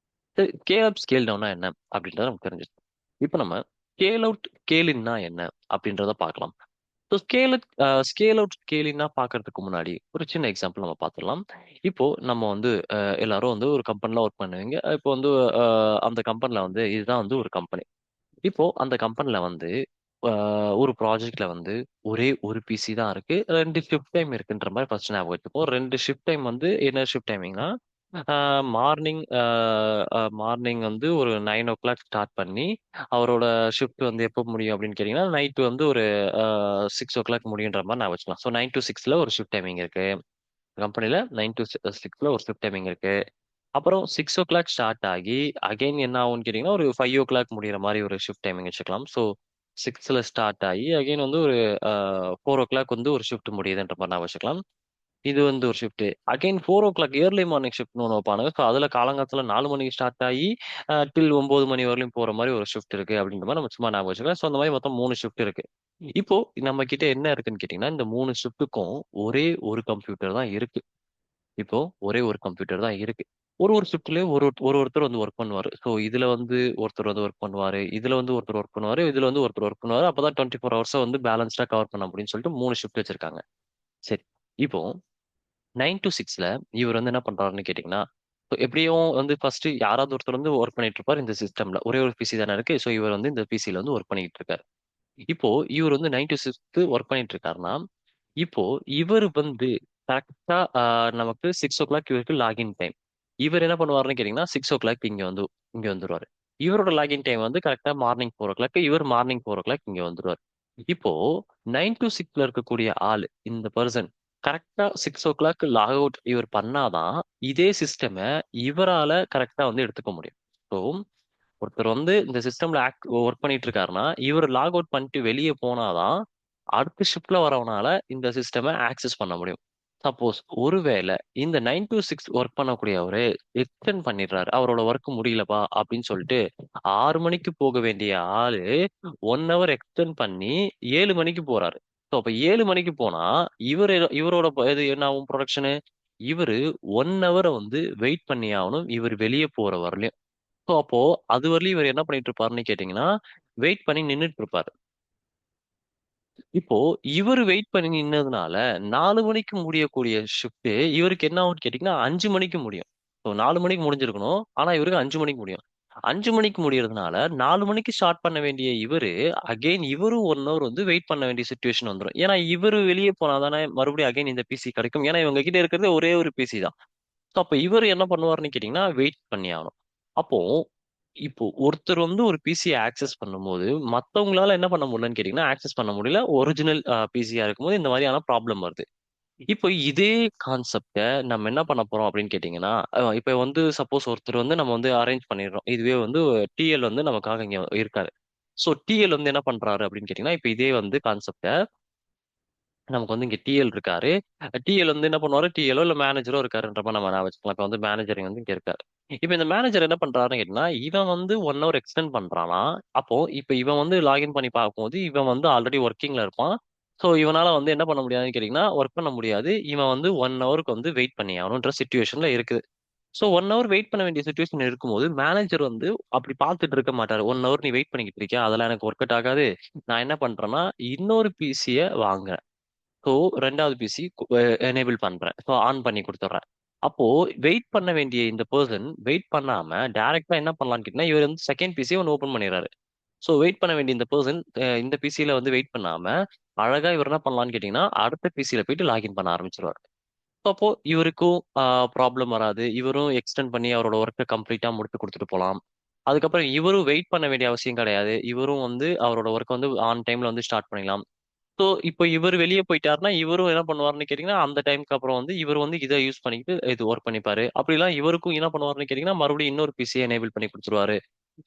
சரி, ஸ்கேல் அப் ஸ்கேல் டவுனா என்ன அப்படின்றத நமக்கு தெரிஞ்சிருக்கும். இப்போ நம்ம ஸ்கேல் அவுட் ஸ்கேல் இன்னா என்ன அப்படின்றத பார்க்கலாம். ஸோ ஸ்கேல் அவுட் ஸ்கேல் இன்னா பார்க்கறதுக்கு முன்னாடி ஒரு சின்ன எக்ஸாம்பிள் நம்ம பார்த்துடலாம். இப்போ நம்ம வந்து எல்லாரும் வந்து ஒரு கம்பெனில ஒர்க் பண்ணுவீங்க. இப்போ வந்து அந்த கம்பெனில வந்து இதுதான் வந்து ஒரு கம்பெனி. இப்போ அந்த கம்பெனில வந்து ஒரு ப்ராஜெக்ட்ல வந்து ஒரே ஒரு பிசி தான் இருக்கு. 2 ஷிஃப்ட் டைம் இருக்குன்ற மாதிரி ஃபர்ஸ்ட் ஞாபகம் வச்சுப்போம். 2 ஷிஃப்ட் டைம் வந்து என்ன ஷிஃப்ட் டைமிங்னா மார்னிங் மார்னிங் வந்து ஒரு 9 ஓ கிளாக் ஸ்டார்ட் பண்ணி அவரோட ஷிஃப்ட் வந்து எப்போ முடியும் அப்படின்னு கேட்டீங்கன்னா நைட் வந்து ஒரு 6 ஓ கிளாக் முடியுன்ற மாதிரி நான் வச்சுக்கலாம். ஸோ 9 to 6ல ஒரு ஷிஃப்ட் டைமிங் இருக்கு கம்பெனில. 9 to 6ல ஒரு ஷிஃப்ட் டைமிங் இருக்கு. அப்புறம் 6 ஓ கிளாக் ஸ்டார்ட் ஆகி அகைன் என்ன ஆகும்னு கேட்டீங்கன்னா ஒரு 5 ஓ கிளாக் முடியிற மாதிரி ஒரு ஷிஃப்ட் டைமிங் வச்சுக்கலாம். ஸோ 6ல ஸ்டார்ட் ஆகி அகைன் வந்து ஒரு 4 ஓ கிளாக் வந்து ஒரு ஷிஃப்ட் முடியுதுன்ற மாதிரி நான் வச்சுக்கலாம். இது வந்து ஒரு shift. Again 4 o'clock early morning ஷிஃப்ட்னு ஒன்று வைப்பானுங்க. ஸோ அதுல காலங்காலத்துல 4 மணிக்கு ஸ்டார்ட் ஆகி டில் 9 மணி வரலையும் போற மாதிரி ஒரு ஷிஃப்ட் இருக்கு அப்படின்ற மாதிரி நம்ம சும்மா ஞாபகம் வச்சுக்கலாம். ஸோ அந்த மாதிரி மொத்தம் 3 ஷிஃப்ட் இருக்கு. இப்போ நம்ம கிட்ட என்ன இருக்குன்னு கேட்டீங்கன்னா இந்த 3 ஷிஃப்ட்டுக்கும் ஒரே ஒரு கம்ப்யூட்டர் தான் இருக்கு. இப்போ ஒரே ஒரு கம்ப்யூட்டர் தான் இருக்கு. ஒரு ஒரு ஷிஃப்ட்லயும் ஒருத்தர் வந்து ஒர்க் பண்ணுவாரு. ஸோ இதுல வந்து ஒருத்தர் வந்து ஒர்க் பண்ணுவாரு, இதுல வந்து ஒருத்தர் ஒர்க் பண்ணுவாரு, இதுல வந்து ஒருத்தர் ஒர்க் பண்ணுவாரு. அப்பதான் 24 ஹவர்ஸை வந்து பேலன்ஸ்டா கவர் பண்ண முடியும்னு சொல்லிட்டு 3 ஷிஃப்ட் வச்சிருக்காங்க. சரி. இப்போ 9 to 6ல இவர் வந்து என்ன பண்றாருன்னு கேட்டீங்கன்னா so எப்படியும் வந்து ஃபர்ஸ்ட் யாராவது ஒருத்தர் வந்து ஒர்க் பண்ணிட்டு இருப்பார் இந்த சிஸ்டம்ல. ஒரே ஒரு பிசி தானே இருக்கு. ஸோ இவர் வந்து இந்த பிசில வந்து ஒர்க் பண்ணிட்டு இருக்காரு. இப்போ இவர் வந்து 9 to 6 ஒர்க் பண்ணிட்டு இருக்காருன்னா இப்போ இவர் வந்து கரெக்டா நமக்கு 6 ஓ கிளாக் இவருக்கு லாகின் டைம். இவர் என்ன பண்ணுவாருன்னு கேட்டீங்கன்னா 6 ஓ கிளாக் இங்க வந்துருவாரு. இவரோட லாகின் டைம் வந்து கரெக்டா மார்னிங் 4 ஓ கிளாக். இவர் மார்னிங் 4 ஓ கிளாக் இங்க வந்துருவாரு. இப்போ 9 to 6ல இருக்கக்கூடிய ஆள் இந்த பர்சன் கரெக்டா 6 ஓ கிளாக் லாக் அவுட் இவர் பண்ணாதான் இதே சிஸ்டமை இவரால கரெக்டா வந்து எடுத்துக்க முடியும். ஸோ ஒருத்தர் வந்து இந்த சிஸ்டம்ல ஒர்க் பண்ணிட்டு இருக்காருன்னா இவர் லாக் அவுட் பண்ணிட்டு வெளியே போனாதான் அடுத்த ஷிப்ட்ல வரவனால இந்த சிஸ்டமை ஆக்சஸ் பண்ண முடியும். சப்போஸ் ஒருவேளை இந்த 9 to 6 ஒர்க் பண்ணக்கூடியவரு எக்ஸ்டெண்ட் பண்ணிடுறாரு, அவரோட ஒர்க் முடியலப்பா அப்படின்னு சொல்லிட்டு 6 மணிக்கு போக வேண்டிய ஆளு 1 ஹவர் எக்ஸ்டெண்ட் பண்ணி 7 மணிக்கு போறாரு. ஸோ அப்ப 7 மணிக்கு போனா இவரோட இது என்ன ஆகும் ப்ரொடக்ஷனு. இவரு 1 ஹவரை வந்து வெயிட் பண்ணி ஆகணும் இவர் வெளியே போற வரலையும். ஸோ அப்போ அது வரலையும் இவர் என்ன பண்ணிட்டு இருப்பாருன்னு கேட்டீங்கன்னா வெயிட் பண்ணி நின்னுட்டு இருப்பாரு. இப்போ இவர் வெயிட் பண்ணி நின்னதுனால 4 மணிக்கு முடியக்கூடிய ஷிஃப்ட் இவருக்கு என்ன ஆகும்னு கேட்டீங்கன்னா 5 மணிக்கு முடியும். ஸோ 4 மணிக்கு முடிஞ்சிருக்கணும் ஆனா இவருக்கு 5 மணிக்கு முடியும். 5 மணிக்கு முடியறதுனால 4 மணிக்கு ஸ்டார்ட் பண்ண வேண்டிய இவரு அகைன் இவரும் 1 ஹவர் வந்து வெயிட் பண்ண வேண்டிய சுச்சுவேஷன் வந்துடும். ஏன்னா இவரு வெளியே போனாதானே மறுபடியும் அகைன் இந்த பிசி கிடைக்கும். ஏன்னா இவங்க கிட்ட இருக்கிறது ஒரே ஒரு பிசி தான். ஸோ அப்ப இவர் என்ன பண்ணுவாருன்னு கேட்டீங்கன்னா வெயிட் பண்ணி ஆகணும். அப்போ இப்போ ஒருத்தர் வந்து ஒரு பிசியை ஆக்சஸ் பண்ணும்போது மத்தவங்களால என்ன பண்ண முடியலன்னு கேட்டீங்கன்னா ஆக்சஸ் பண்ண முடியல. ஒரிஜினல் பிசியா இருக்கும்போது இந்த மாதிரியான ப்ராப்ளம் வருது. இப்போ இதே கான்செப்டை நம்ம என்ன பண்ண போறோம் அப்படின்னு கேட்டீங்கன்னா இப்போ வந்து சப்போஸ் ஒருத்தர் வந்து நம்ம வந்து அரேஞ்ச் பண்ணிடுறோம். இதுவே வந்து டிஎல் வந்து நமக்காக இங்க இருக்காரு. ஸோ டிஎல் வந்து என்ன பண்றாரு அப்படின்னு கேட்டீங்கன்னா இப்போ இதே வந்து கான்செப்டை நமக்கு வந்து இங்க டிஎல் இருக்காரு. டிஎல் வந்து என்ன பண்ணுவாரு, டிஎலோ இல்ல மேனேஜரோ இருக்காருன்ற மாதிரி நம்ம வச்சுக்கலாம். இப்ப வந்து மேனேஜர் வந்து இங்க இருக்காரு. இப்ப இந்த மேனேஜர் என்ன பண்றாருன்னு கேட்டீங்கன்னா இவன் வந்து 1 ஹவர் எக்ஸ்டெண்ட் பண்றானா. அப்போ இப்ப இவன் வந்து லாகின் பண்ணி பார்க்கும்போது இவன் வந்து ஆல்ரெடி ஒர்க்கிங்ல இருப்பான். ஸோ இவனால வந்து என்ன பண்ண முடியாதுன்னு கேட்டீங்கன்னா ஒர்க் பண்ண முடியாது. இவன் வந்து 1 ஹவருக்கு வந்து வெயிட் பண்ணி ஆகணுன்ற சுச்சுவேஷன்ல இருக்குது. ஸோ 1 ஹவர் வெயிட் பண்ண வேண்டிய சுச்சுவேஷன் இருக்கும்போது மேனேஜர் வந்து அப்படி பார்த்துட்டு இருக்க மாட்டாரு. 1 ஹவர் நீ வெயிட் பண்ணிக்கிட்டு இருக்கியா, அதெல்லாம் எனக்கு ஒர்க் அவுட் ஆகாது. நான் என்ன பண்றேன்னா இன்னொரு பிசிய வாங்குறேன். ஸோ ரெண்டாவது பிசி எனேபிள் பண்றேன். ஸோ ஆன் பண்ணி கொடுத்துட்றேன். அப்போ வெயிட் பண்ண வேண்டிய இந்த பர்சன் வெயிட் பண்ணாம டைரக்டா என்ன பண்ணலாம்னு கேட்டீங்கன்னா இவர் வந்து செகண்ட் பிசியை ஒன்று ஓப்பன் பண்ணிடுறாரு. ஸோ வெயிட் பண்ண வேண்டிய இந்த பர்சன் இந்த பிசியில வந்து வெயிட் பண்ணாம அழகா இவர் என்ன பண்ணலாம்னு கேட்டீங்கன்னா அடுத்த பிசியில போயிட்டு லாகின் பண்ண ஆரம்பிச்சிருவாரு. அப்போ இவருக்கும் ப்ராப்ளம் வராது. இவரும் எக்ஸ்டெண்ட் பண்ணி அவரோட ஒர்க்கை கம்ப்ளீட்டா முடித்து கொடுத்துட்டு போகலாம். அதுக்கப்புறம் இவரும் வெயிட் பண்ண வேண்டிய அவசியம் கிடையாது. இவரும் வந்து அவரோட ஒர்க்கை வந்து ஆன் டைம்ல வந்து ஸ்டார்ட் பண்ணிடலாம். ஸோ இப்போ இவர் வெளியே போயிட்டாருன்னா இவரும் என்ன பண்ணுவாருன்னு கேட்டீங்கன்னா அந்த டைம்க்கு அப்புறம் வந்து இவர் வந்து இதை யூஸ் பண்ணிக்கிட்டு இது ஒர்க் பண்ணிப்பாரு. அப்படிலாம் இவருக்கும் என்ன பண்ணுவாருன்னு கேட்டீங்கன்னா மறுபடியும் இன்னொரு பிசியை எனேபிள் பண்ணி கொடுத்துருவாரு.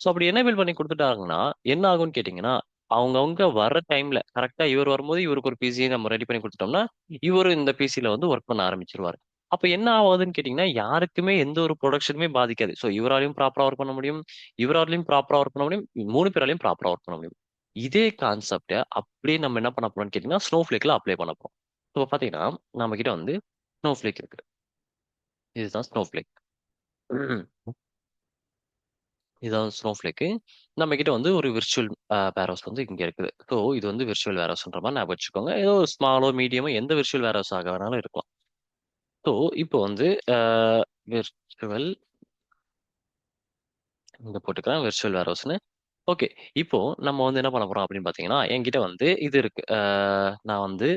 ஸோ அப்படி எனேபிள் பண்ணி கொடுத்துட்டாங்கன்னா என்ன ஆகும்னு கேட்டீங்கன்னா அவங்கவுங்க வர டைம்ல கரெக்டா இவர் வரும்போது இவருக்கு ஒரு பிசியை நம்ம ரெடி பண்ணி கொடுத்துட்டோம்னா இவரு இந்த பிசில வந்து ஒர்க் பண்ண ஆரம்பிச்சிருவாரு. அப்ப என்ன ஆகுதுன்னு கேட்டீங்கன்னா யாருக்குமே எந்த ஒரு ப்ரொடக்ஷனுமே பாதிக்காது. ஸோ இவராலையும் ப்ராப்பரா ஒர்க் பண்ண முடியும், இவராலையும் ப்ராப்பரா ஒர்க் பண்ண முடியும், 3 பேராலையும் ப்ராப்பரா ஒர்க் பண்ண முடியும். இதே கான்செப்டை அப்படியே நம்ம என்ன பண்ண போறோம்னு கேட்டீங்கன்னா ஸ்னோஃபிளேக்ல அப்ளை பண்ண போறோம். இப்போ பாத்தீங்கன்னா நம்ம கிட்ட வந்து ஸ்னோஃபிளேக் இருக்கு. இதுதான் ஸ்னோஃபிளேக். இதுதான் ஸ்னோஃபிளேக்கு. நம்ம கிட்ட வந்து ஒரு விர்ச்சுவல் வேர்ஹவுஸ் வந்து இங்க இருக்குது. ஸோ இது வந்து விர்ச்சுவல் வேர்ஹவுஸ்ன்ற மாதிரி ஞாபகம் வச்சுக்கோங்க. ஏதோ ஸ்மாலோ மீடியமோ எந்த விர்ச்சுவல் வேர்ஹவுஸ் ஆக வேணாலும் இருக்கலாம். ஸோ இப்போ வந்து விர்ச்சுவல் இங்க போட்டுக்கிறேன் விர்ச்சுவல் வேர்ஹவுஸ்னு. ஓகே. இப்போ நம்ம வந்து என்ன பண்ண போறோம் அப்படின்னு பாத்தீங்கன்னா என்கிட்ட வந்து இது இருக்கு. நான் வந்து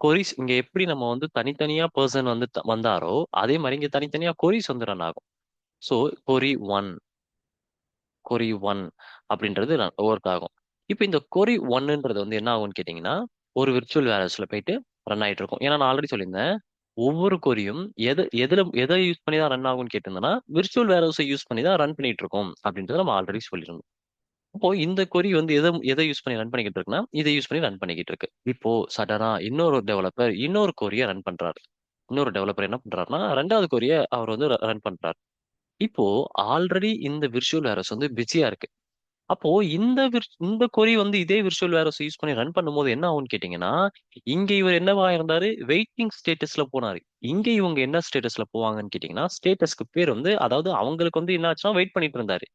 கொரிஸ் இங்க எப்படி நம்ம வந்து தனித்தனியா பர்சன் வந்து வந்தாரோ அதே மாதிரி இங்க தனித்தனியா கொரிஸ் வந்து ரன் ஆகும். ஸோ கொரி ஒன், கொரி ஒன் அப்படின்றது ஒர்க் ஆகும். இப்போ இந்த கொரி ஒன்னுன்றது வந்து என்ன ஆகும்னு கேட்டிங்கன்னா ஒரு விர்ச்சுவல் வேர்ஹவுஸ்ல போயிட்டு ரன் ஆயிட்டு இருக்கும். ஏன்னா நான் ஆல்ரெடி சொல்லியிருந்தேன் ஒவ்வொரு கொரியும் எதை யூஸ் பண்ணி தான் ரன் ஆகும்னு கேட்டிருந்தேன்னா விர்ச்சுவல் வேர்ஹவுஸை யூஸ் பண்ணி தான் ரன் பண்ணிட்டு இருக்கோம் அப்படின்றத நம்ம ஆல்ரெடி சொல்லியிருந்தோம். இப்போ இந்த கொரி வந்து எதை யூஸ் பண்ணி ரன் பண்ணிக்கிட்டு இருக்குன்னா இதை யூஸ் பண்ணி ரன் பண்ணிக்கிட்டு இருக்கு. இப்போ சடனா இன்னொரு டெவலப்பர் இன்னொரு கொரியை ரன் பண்றாரு. இன்னொரு டெவலப்பர் என்ன பண்றாருன்னா ரெண்டாவது கொரியை அவர் வந்து ரன் பண்றாரு. இப்போ ஆல்ரெடி இந்த விர்ச்சுவல் வேர்ஹவுஸ் வந்து பிஸியா இருக்கு. அப்போ இந்த கொரி வந்து இதே விர்ச்சுவல் வேர்ஹவுஸ் யூஸ் பண்ணி ரன் பண்ணும்போது என்ன ஆகும்னு கேட்டீங்கன்னா இங்க இவர் என்னவா இருந்தாரு வெயிட்டிங் ஸ்டேட்டஸ்ல போனாரு. இங்க இவங்க என்ன ஸ்டேட்டஸ்ல போவாங்கன்னு கேட்டீங்கன்னா ஸ்டேட்டஸ்க்கு பேர் வந்து அதாவது அவங்களுக்கு வந்து என்ன ஆச்சுன்னா வெயிட் பண்ணிட்டு இருந்தாரு.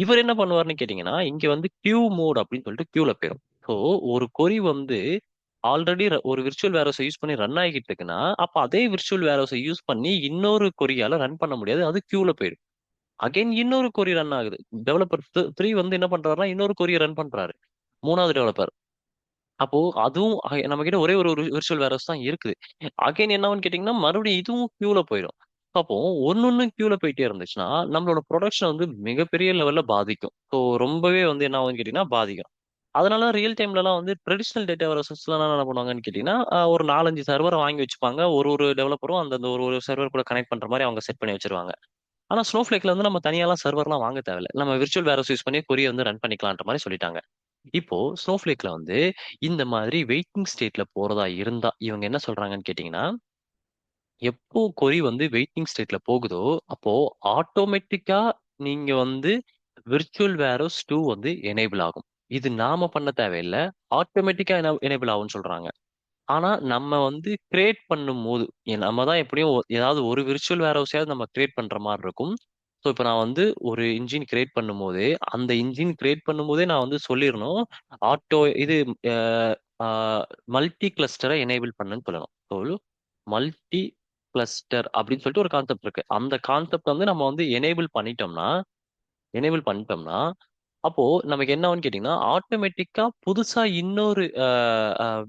இவர் என்ன பண்ணுவாருன்னு கேட்டீங்கன்னா இங்க வந்து கியூ மோட் அப்படின்னு சொல்லிட்டு கியூல போயிடும். ஸோ ஒரு கொரி வந்து ஆல்ரெடி ஒரு விர்ச்சுவல் வேர்ஹவுஸ் யூஸ் பண்ணி ரன் ஆகிட்டு இருக்குன்னா அப்ப அதே விர்ச்சுவல் வேர்ஹவுஸ் யூஸ் பண்ணி இன்னொரு கொரியால ரன் பண்ண முடியாது, அது கியூல போயிடும். அகைன் இன்னொரு கொரி ரன் ஆகுது. டெவலப்பர் த்ரீ வந்து என்ன பண்றாருன்னா இன்னொரு கொரியை ரன் பண்றாரு, மூணாவது டெவலப்பர். அப்போ அதுவும் நம்ம கிட்ட ஒரே ஒரு விர்ச்சுவல் வேர்ஹவுஸ் தான் இருக்குது. அகைன் என்ன ஆகும்னு கேட்டீங்கன்னா மறுபடியும் இதுவும் கியூல போயிடும். அப்போ ஒன்னொன்னு கியூல போயிட்டே இருந்துச்சுன்னா நம்மளோட ப்ரொடக்ஷன் வந்து மிகப்பெரிய லெவல்ல பாதிக்கும். ஸோ ரொம்பவே வந்து என்ன ஆகும்னு கேட்டீங்கன்னா பாதிக்கும். அதனால ரியல் டைம்லலாம் வந்து ட்ரெடிஷனல் டேட்டா வேர்ஹவுசஸ்லாம் என்ன பண்ணுவாங்கன்னு கேட்டீங்கன்னா ஒரு 4-5 சர்வரை வாங்கி வச்சுப்பாங்க. ஒரு ஒரு டெவலப்பரும் அந்த ஒரு ஒரு சர்வர் கூட கனெக்ட் பண்ற மாதிரி அவங்க செட் பண்ணி வச்சிருவாங்க. ஆனா ஸ்னோஃபிளேக்ல வந்து நம்ம தனியாலாம் சர்வர்லாம் வாங்க தேவையில்ல, நம்ம விர்ச்சுவல் வேர்ஹவுஸ் யூஸ் பண்ணி கொரிய வந்து ரன் பண்ணிக்கலான்ற மாதிரி சொல்லிட்டாங்க. இப்போ ஸ்னோஃபிளேக்ல வந்து இந்த மாதிரி வெயிட்டிங் ஸ்டேட்ல போறதா இருந்தா இவங்க என்ன சொல்றாங்கன்னு கேட்டீங்கன்னா எப்போ கொரி வந்து வெயிட்டிங் ஸ்டேட்ல போகுதோ அப்போ ஆட்டோமேட்டிக்கா நீங்க வந்து விர்ச்சுவல் வேரோஸ் 2 வந்து எனேபிள் ஆகும். இது நாம பண்ண தேவையில்லை, ஆட்டோமேட்டிக்கா எனேபிள் ஆகும்னு சொல்றாங்க. ஆனா நம்ம வந்து கிரியேட் பண்ணும் போது நம்ம தான் எப்படியும் ஏதாவது ஒரு விர்ச்சுவல் வேர்ஹவுஸாவது நம்ம கிரியேட் பண்ற மாதிரி இருக்கும். ஸோ இப்போ நான் வந்து ஒரு இன்ஜின் கிரியேட் பண்ணும் போதே அந்த இன்ஜின் கிரியேட் பண்ணும் போதே நான் வந்து சொல்லிடணும் ஆட்டோ இது மல்டி கிளஸ்டரை எனேபிள் பண்ணுன்னு சொல்லணும். ஸோ மல்டி கிளஸ்டர் அப்படின்னு சொல்லிட்டு ஒரு கான்செப்ட் இருக்கு. அந்த கான்செப்ட் வந்து நம்ம வந்து எனேபிள் பண்ணிட்டோம்னா அப்போ நமக்கு என்ன ஆகும்னு கேட்டீங்கன்னா ஆட்டோமேட்டிக்கா புதுசா இன்னொரு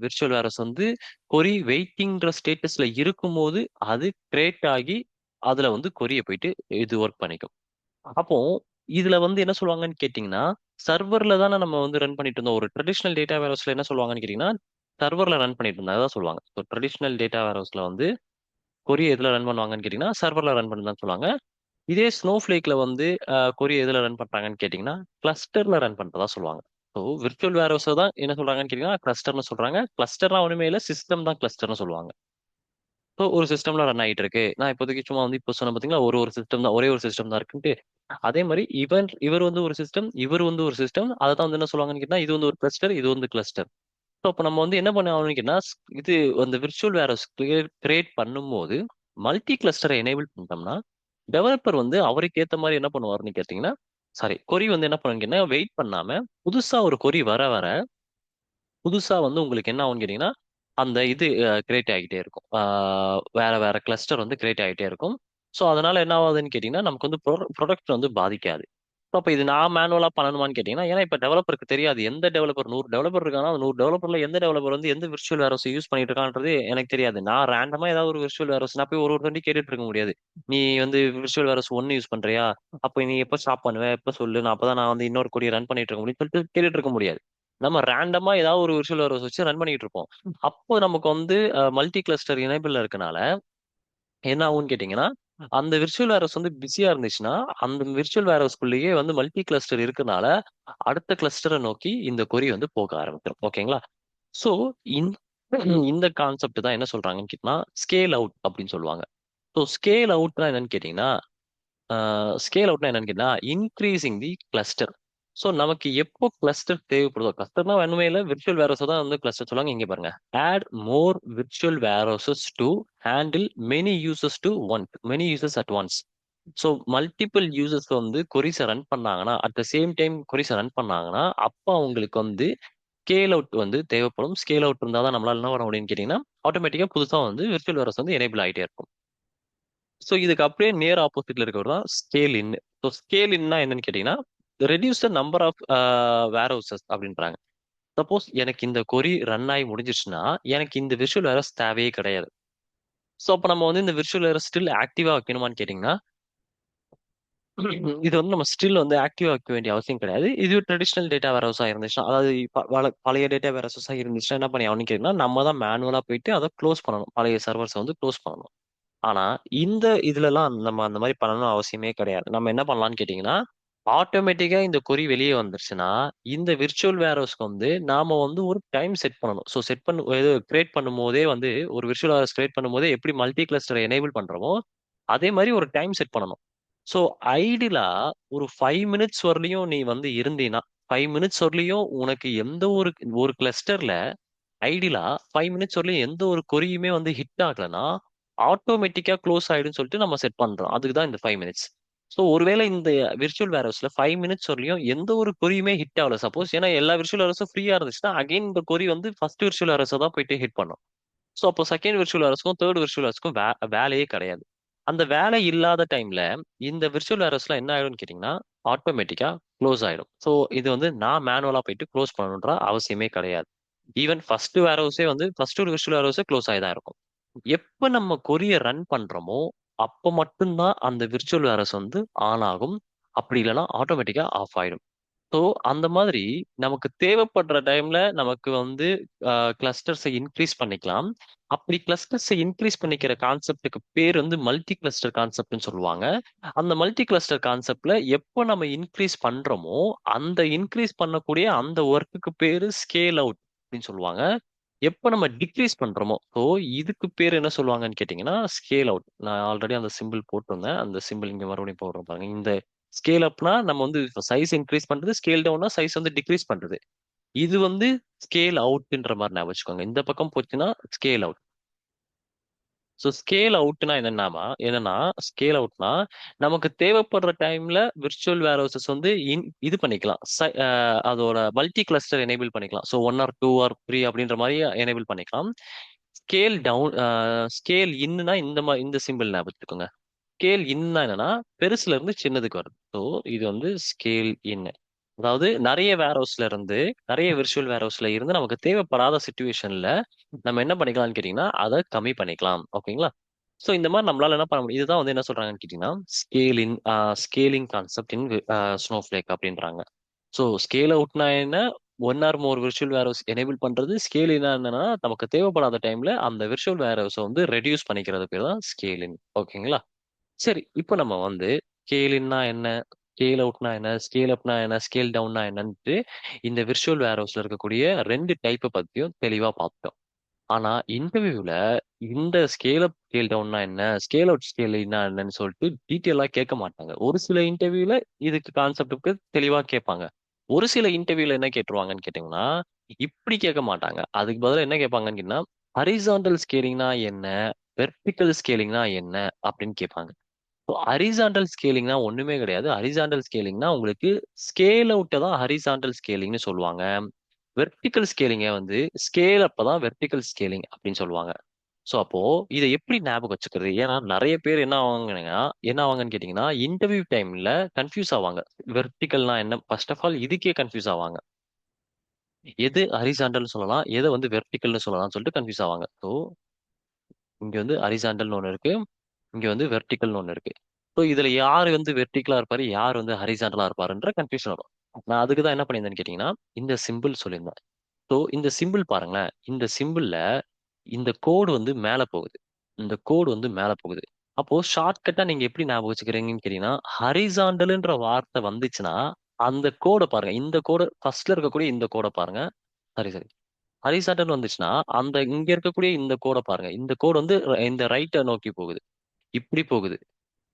விர்ச்சுவல் வேரஸ் வந்து கொரி வெயிட்டிங்ன்ற ஸ்டேட்டஸ்ல இருக்கும்போது அது கிரியேட் ஆகி அதுல வந்து கொரிய போயிட்டு இது ஒர்க் பண்ணிக்கும். அப்போ இதுல வந்து என்ன சொல்லுவாங்கன்னு கேட்டீங்கன்னா சர்வர்ல தானே நம்ம வந்து ரன் பண்ணிட்டு இருந்தோம். ஒரு ட்ரெடிஷனல் டேட்டா வேர்ஹவுஸ்ல என்ன சொல்லுவாங்கன்னு கேட்டீங்கன்னா சர்வர்ல ரன் பண்ணிட்டு இருந்தா அதான் சொல்லுவாங்க. ஸோ ட்ரெடிஷனல் டேட்டா வேர்ஹவுஸ்ல வந்து கொரிய எதுல ரன் பண்ணுவாங்கன்னு கேட்டீங்கன்னா சர்வர்ல ரன் பண்ணுதான் சொல்லுவாங்க. இதே ஸ்னோஃபிளேக்ல வந்து கொரிய எதுல ரன் பண்றாங்கன்னு கேட்டீங்கன்னா கிளஸ்டர்ல ரன் பண்றதா சொல்லுவாங்க. ஸோ விர்ச்சுவல் வேர்ஹவுஸ் தான் என்ன சொல்றாங்கன்னு கேட்டீங்கன்னா கிளஸ்டர்னு சொல்றாங்க. கிளஸ்டர்லாம் ஒண்ணுமே இல்லை, சிஸ்டம் தான் கிளஸ்டர்னு சொல்லுவாங்க. ஸோ ஒரு சிஸ்டம்ல ரன் ஆகிட்டு இருக்கு. நான் இப்போதைக்கு சும்மா வந்து இப்போ சொன்ன பார்த்தீங்களா ஒரு ஒரு சிஸ்டம் தான், ஒரே ஒரு சிஸ்டம் தான் இருக்குன்ட்டு. அதே மாதிரி இவர் வந்து ஒரு சிஸ்டம், இவர் வந்து ஒரு சிஸ்டம், அதை தான் வந்து என்ன சொல்லுவாங்கன்னு கேட்டா இது வந்து ஒரு கிளஸ்டர், இது வந்து கிளஸ்டர். ஸோ அப்போ நம்ம வந்து என்ன பண்ண ஆகணும்னு கேட்டா இது அந்த விர்ச்சுவல் வேர்ஹவுஸ் கிரியேட் பண்ணும்போது மல்டி கிளஸ்டரை எனேபிள் பண்ணிட்டோம்னா டெவலப்பர் வந்து அவருக்கு ஏத்த மாதிரி என்ன பண்ணுவாருன்னு கேட்டீங்கன்னா சாரி கொரி வந்து என்ன பண்ணுங்கன்னா வெயிட் பண்ணாம புதுசா ஒரு கொரி வர வர புதுசா வந்து உங்களுக்கு என்ன ஆகும்னு கேட்டீங்கன்னா அந்த இது கிரியேட் ஆகிட்டே இருக்கும். வேற வேற கிளஸ்டர் வந்து கிரியேட் ஆகிட்டே இருக்கும். ஸோ அதனால என்ன ஆகுதுன்னு கேட்டீங்கன்னா நமக்கு வந்து ப்ரொடக்ட் வந்து பாதிக்காது. ஸோ அப்போ இது நான் மேனுவலா பண்ணணுமான்னு கேட்டீங்கன்னா ஏன்னா இப்போ டெவலப்பருக்கு தெரியாது எந்த டெவலப்பர் 100 டெவலப்பர் இருக்காங்கன்னா அந்த 100 டெவலப்பர்ல எந்த டெவலப்பர் வந்து எந்த விர்ச்சுவல் வேர்ஹவுஸ் யூஸ் பண்ணிட்டு இருக்கான்றது எனக்கு தெரியாது. நான் ரேண்டமா ஏதாவது ஒரு விர்ச்சுவல் வேர்ஹவுஸ் நான் போய் ஒரு ஒரு கேட்டுட்டு இருக்க முடியாது. நீ வந்து விர்ச்சுவல் வேர்ஹவுஸ் ஒன்னு யூஸ் பண்றியா, அப்போ நீ எப்போ ஸ்டாப் பண்ணுவ, எப்போ சொல்லு, நான் அப்பதான் நான் வந்து இன்னொரு கொடியை ரன் பண்ணிட்டு இருக்க முடியும்னு சொல்லிட்டு கேட்டுட்டு இருக்க முடியாது. நம்ம ரேண்டமா ஏதாவது ஒரு விர்ச்சுவல் வேர்ஹவுஸ் வச்சு ரன் பண்ணிட்டு இருப்போம். அப்போ நமக்கு வந்து மல்டி கிளஸ்டர் எனேபிள் இருக்கனால என்ன ஆகும்னு கேட்டீங்கன்னா அந்த விர்ச்சுவல் வேர்ஹவுஸ் வந்து பிஸியா இருந்துச்சுன்னா அந்த விர்ச்சுவல் வேர்ஹவுஸ்க்குள்ளேயே வந்து மல்டி கிளஸ்டர் இருக்கனால அடுத்த கிளஸ்டரை நோக்கி இந்த கொரி வந்து போக ஆரம்பிச்சிடும். ஓகேங்களா? ஸோ இந்த இந்த கான்செப்ட் தான் என்ன சொல்றாங்கன்னு கேட்டீங்கன்னா ஸ்கேல் அவுட் அப்படின்னு சொல்லுவாங்க. ஸோ ஸ்கேல் அவுட்னா என்னன்னு கேட்டீங்கன்னா ஸ்கேல் அவுட்னா என்னன்னு கேட்டா இன்க்ரீசிங் தி கிளஸ்டர். ஸோ நமக்கு எப்போ கிளஸ்டர் தேவைப்படுதோ கிளஸ்டர்னா வேணுமே இல்லை விர்ச்சுவல் வேரோஸ் தான் வந்து கிளஸ்டர் சொல்லுவாங்க. இங்க பாருங்க add more virtual warehouses to handle many users to one many users at once. So multiple users வந்து கொரிஸை ரன் பண்ணாங்கன்னா அட் த சேம் டைம் கொரிஸை ரன் பண்ணாங்கன்னா அப்போ அவங்களுக்கு வந்து ஸ்கேல் அவுட் வந்து தேவைப்படும். ஸ்கேல் அவுட் இருந்தால் தான் நம்மளால என்ன பண்ண முடியும்னு கேட்டீங்கன்னா ஆட்டோமேட்டிக்காக புதுசாக வந்து விர்ச்சுவல் வேரோஸ் வந்து எனேபிள் ஆகிட்டே இருக்கும். ஸோ இதுக்கு அப்படியே நேர் ஆப்போசிட்ல இருக்கிறது தான் ஸ்கேல் இன். ஸோ ஸ்கேல் இன்னா என்னன்னு கேட்டீங்கன்னா reduce the number of warehouses அப்படின்றாங்க. சப்போஸ் எனக்கு இந்த கொரி ரன் ஆகி முடிஞ்சிருச்சுன்னா எனக்கு இந்த விஷுவல் வேற தேவையே கிடையாது. ஸோ அப்போ நம்ம வந்து இந்த விஷுவல் வேற ஸ்டில் ஆக்டிவா வைக்கணுமான்னு கேட்டிங்கன்னா, இது வந்து நம்ம ஸ்டில் வந்து ஆக்டிவா வைக்க வேண்டிய அவசியம் கிடையாது. இது ட்ரெடிஷனல் டேட்டா வேர் ஹவுஸா இருந்துச்சுன்னா, அதாவது பழைய டேட்டா வேர் ஹவுஸா இருந்துச்சுன்னா என்ன பண்ணி ஆகணும்னு கேட்டீங்கன்னா, நம்ம தான் மேனுவலா போயிட்டு அதை க்ளோஸ் பண்ணணும். பழைய சர்வர்ஸை வந்து க்ளோஸ் பண்ணணும். ஆனா இந்த இதுலலாம் நம்ம அந்த மாதிரி பண்ணணும் அவசியமே கிடையாது. நம்ம என்ன பண்ணலாம்னு கேட்டீங்கன்னா, ஆட்டோமேட்டிக்கா இந்த கொரி வெளியே வந்துருச்சுன்னா இந்த விர்ச்சுவல் வேர்ஹவுஸ்க்கு வந்து நாம வந்து ஒரு டைம் செட் பண்ணணும். ஸோ செட் பண்ணு இது கிரியேட் பண்ணும் போதே வந்து ஒரு விர்ச்சுவல் வேர்ஹவுஸ் கிரியேட் பண்ணும் போதே எப்படி மல்டி கிளஸ்டர் எனேபிள் பண்றோமோ அதே மாதிரி ஒரு டைம் செட் பண்ணணும். ஸோ ஐடியலா ஒரு 5 மினிட்ஸ் வரலையும் நீ வந்து இருந்தீன்னா 5 மினிட்ஸ் வரலையும் உனக்கு எந்த ஒரு ஒரு கிளஸ்டர்ல ஐடியலா 5 மினிட்ஸ் வரலையும் எந்த ஒரு கொரியுமே வந்து ஹிட் ஆகலைன்னா ஆட்டோமேட்டிக்கா க்ளோஸ் ஆயிடும்னு சொல்லிட்டு நம்ம செட் பண்றோம். அதுக்கு தான் இந்த 5 மினிட்ஸ். ஸோ ஒருவேளை இந்த விர்ச்சுவல் வேர்ஹவுஸ்ல 5 மினிட்ஸ் வரலையும் எந்த ஒரு கொரியுமே ஹிட் ஆகல சப்போஸ், ஏன்னா எல்லா விர்ச்சுவல் வேர்ஹவுஸும் ஃப்ரீயா இருந்துச்சுன்னா அகைன் இந்த கொரி வந்து ஃபர்ஸ்ட் விர்ச்சுவல் வேர்ஹவுஸ் தான் போயிட்டு ஹிட் பண்ணும். ஸோ அப்போ செகண்ட் விர்ச்சுவல் வேர்ஹவுஸ்க்கும் தேர்ட் விர்ச்சுவல் வேர்ஹவுஸ்க்கும் வேலையே கிடையாது. அந்த வேலை இல்லாத டைம்ல இந்த விர்ச்சுவல் வேர்ஹவுஸ்ல என்ன ஆயிடும்னு கேட்டீங்கன்னா ஆட்டோமேட்டிக்கா க்ளோஸ் ஆயிடும். ஸோ இது வந்து நான் மேனுவலா போயிட்டு க்ளோஸ் பண்ணணுன்ற அவசியமே கிடையாது. ஈவன் ஃபர்ஸ்ட் வேர்ஹவுஸே வந்து ஃபர்ஸ்ட் ஒரு விர்ச்சுவல் வேர்ஹவுஸே க்ளோஸ் ஆகி தான் இருக்கும். எப்ப நம்ம கொரிய ரன் பண்றோமோ அப்ப மட்டும்தான் அந்த விர்ச்சுவல் வேர்ஹவுஸ் வந்து ஆன் ஆகும். அப்படி இல்லைன்னா ஆட்டோமேட்டிக்கா ஆஃப் ஆயிடும். ஸோ அந்த மாதிரி நமக்கு தேவைப்படுற டைம்ல நமக்கு வந்து கிளஸ்டர்ஸை இன்க்ரீஸ் பண்ணிக்கலாம். அப்படி கிளஸ்டர்ஸை இன்க்ரீஸ் பண்ணிக்கிற கான்செப்டுக்கு பேர் வந்து மல்டி கிளஸ்டர் கான்செப்ட்னு சொல்லுவாங்க. அந்த மல்டி கிளஸ்டர் கான்செப்ட்ல எப்போ நம்ம இன்க்ரீஸ் பண்றோமோ அந்த இன்க்ரீஸ் பண்ணக்கூடிய அந்த ஒர்க்குக்கு பேரு ஸ்கேல் அவுட் அப்படின்னு சொல்லுவாங்க. எப்போ நம்ம டிக்ரீஸ் பண்றோமோ ஸோ இதுக்கு பேர் என்ன சொல்லுவாங்கன்னு கேட்டிங்கன்னா ஸ்கேல் அவுட். நான் ஆல்ரெடி அந்த சிம்பிள் போட்டிருந்தேன். அந்த சிம்பிள் இங்க மறுபடியும் போடுறோம் பாருங்க. இந்த ஸ்கேல் அப்னா நம்ம வந்து சைஸ் இன்க்ரீஸ் பண்றது, ஸ்கேல் டவுன்னா சைஸ் வந்து டிக்ரீஸ் பண்றது. இது வந்து ஸ்கேல் அவுட்ன்ற மாதிரி ஞாபகம் வச்சுக்கோங்க. இந்த பக்கம் போச்சுன்னா ஸ்கேல் அவுட். ஸோ ஸ்கேல் அவுட்னா என்னன்னா ஸ்கேல் அவுட்னா நமக்கு தேவைப்படுற டைம்ல விர்ச்சுவல் வேர்ஹவுசஸ் வந்து இது பண்ணிக்கலாம். அதோட மல்டி கிளஸ்டர் எனேபிள் பண்ணிக்கலாம். ஸோ 1 or 2 or 3 அப்படின்ற மாதிரி எனேபிள் பண்ணிக்கலாம். ஸ்கேல் டவுன் ஸ்கேல் இன்னுனா இந்த சிம்பிள் ஞாபகம் வச்சுக்கோங்க. ஸ்கேல் இன்னா என்னன்னா பெருசுல இருந்து சின்னதுக்கு வருது. ஸோ இது வந்து ஸ்கேல் இன். அதாவது நிறைய வேர்ஹவுஸ்ல இருந்து நிறைய விர்ச்சுவல் வேர்ஹவுஸ்ல இருந்து நமக்கு தேவைப்படாத சுச்சுவேஷன்ல நம்ம என்ன பண்ணிக்கலாம்னு கேட்டீங்கன்னா அதை கம்மி பண்ணிக்கலாம். ஓகேங்களா? ஸோ இந்த மாதிரி நம்மளால என்ன பண்ண முடியும், இதுதான் வந்து என்ன சொல்றாங்கன்னு கேட்டீங்கன்னா ஸ்கேலிங் கான்செப்ட் இன் ஸ்னோஃப்ளேக் அப்படின்றாங்க. ஸோ ஸ்கேல் அவுட்னா என்ன, 1 or more virtual warehouse enable பண்றது. ஸ்கேல் என்னன்னா நமக்கு தேவைப்படாத டைம்ல அந்த விர்ச்சுவல் வேர்ஹவுஸை வந்து ரெடியூஸ் பண்ணிக்கிறது பேர் தான் ஸ்கேலின். ஓகேங்களா? சரி, இப்போ நம்ம வந்து ஸ்கேல் இன்னா என்ன, ஸ்கேல் அவுட்னா என்ன, ஸ்கேல் அப்னா என்ன, ஸ்கேல் டவுன்னா என்னன்ட்டு இந்த விர்ச்சுவல் வேர்ஹவுஸ்ல இருக்கக்கூடிய ரெண்டு டைப்பை பத்தியும் தெளிவா பார்த்தோம். ஆனா இன்டர்வியூல இந்த ஸ்கேல் அப் ஸ்கேல் டவுன்னா என்ன, ஸ்கேல் அவுட் ஸ்கேல் என்னன்னு சொல்லிட்டு டீட்டெயிலா கேட்க மாட்டாங்க. ஒரு சில இன்டர்வியூல இதுக்கு கான்செப்டுக்கு தெளிவா கேட்பாங்க. ஒரு சில இன்டர்வியூல என்ன கேட்டுருவாங்கன்னு கேட்டீங்கன்னா இப்படி கேட்க மாட்டாங்க. அதுக்கு பதிலா என்ன கேட்பாங்கன்னு கேட்டீங்கன்னா ஹரிசாண்டல் ஸ்கேலிங்னா என்ன, வெர்டிக்கல் ஸ்கேலிங்னா என்ன அப்படின்னு கேட்பாங்க. ஹரிசாண்டல் ஸ்கேலிங்னா ஒண்ணுமே கிடையாது. ஹரிசாண்டல் ஸ்கேலிங்னா உங்களுக்கு ஸ்கேல் அவுட்டை தான் ஹரிசாண்டல் ஸ்கேலிங்னு சொல்லுவாங்க. வெர்டிக்கல் ஸ்கேலிங்க வந்து ஸ்கேல் அப்ப தான் வெர்டிக்கல் ஸ்கேலிங் அப்படின்னு சொல்லுவாங்க. ஸோ அப்போ இதை எப்படி ஞாபகம் வச்சுக்கிறது? ஏன்னா நிறைய பேர் என்ன ஆவாங்கன்னு கேட்டீங்கன்னா இன்டர்வியூ டைம்ல கன்ஃபியூஸ் ஆவாங்க. வெர்டிக்கல்னா என்ன, ஃபர்ஸ்ட் ஆஃப் ஆல் இதுக்கே கன்ஃபியூஸ் ஆவாங்க. எது ஹரிசாண்டல்னு சொல்லலாம், எதை வந்து வெர்டிக்கல்னு சொல்லலாம்னு சொல்லிட்டு கன்ஃபியூஸ் ஆவாங்க. ஸோ இங்க வந்து ஹரிசாண்டல்னு ஒன்று இருக்கு, இங்க வந்து வெர்டிகல்னு ஒண்ணு இருக்கு. ஸோ இதுல யார் வந்து வெர்டிகலா இருப்பாரு, யார் வந்து ஹரிசாண்டலா இருப்பாருன்ற கன்ஃபியூஷன் வரும். நான் அதுக்கு தான் என்ன பண்ணியிருந்தேன்னு கேட்டீங்கன்னா இந்த சிம்பிள் சொல்லியிருந்தேன். ஸோ இந்த சிம்பிள் பாருங்களேன். இந்த சிம்பிள்ல இந்த கோடு வந்து மேல போகுது, இந்த கோடு வந்து மேல போகுது. அப்போ ஷார்ட்கட்டா நீங்க எப்படி ஞாபகம் வச்சுக்கிறீங்கன்னு கேட்டீங்கன்னா ஹரிசாண்டல்ன்ற வார்த்தை வந்துச்சுன்னா அந்த கோடை பாருங்க. இந்த கோடு ஃபர்ஸ்ட்ல இருக்கக்கூடிய இந்த கோடை பாருங்க. சரி சரி. ஹரிசாண்டல் வந்துச்சுன்னா அந்த இங்க இருக்கக்கூடிய இந்த கோடை பாருங்க. இந்த கோடு வந்து இந்த ரைட்டை நோக்கி போகுது, இப்படி போகுது.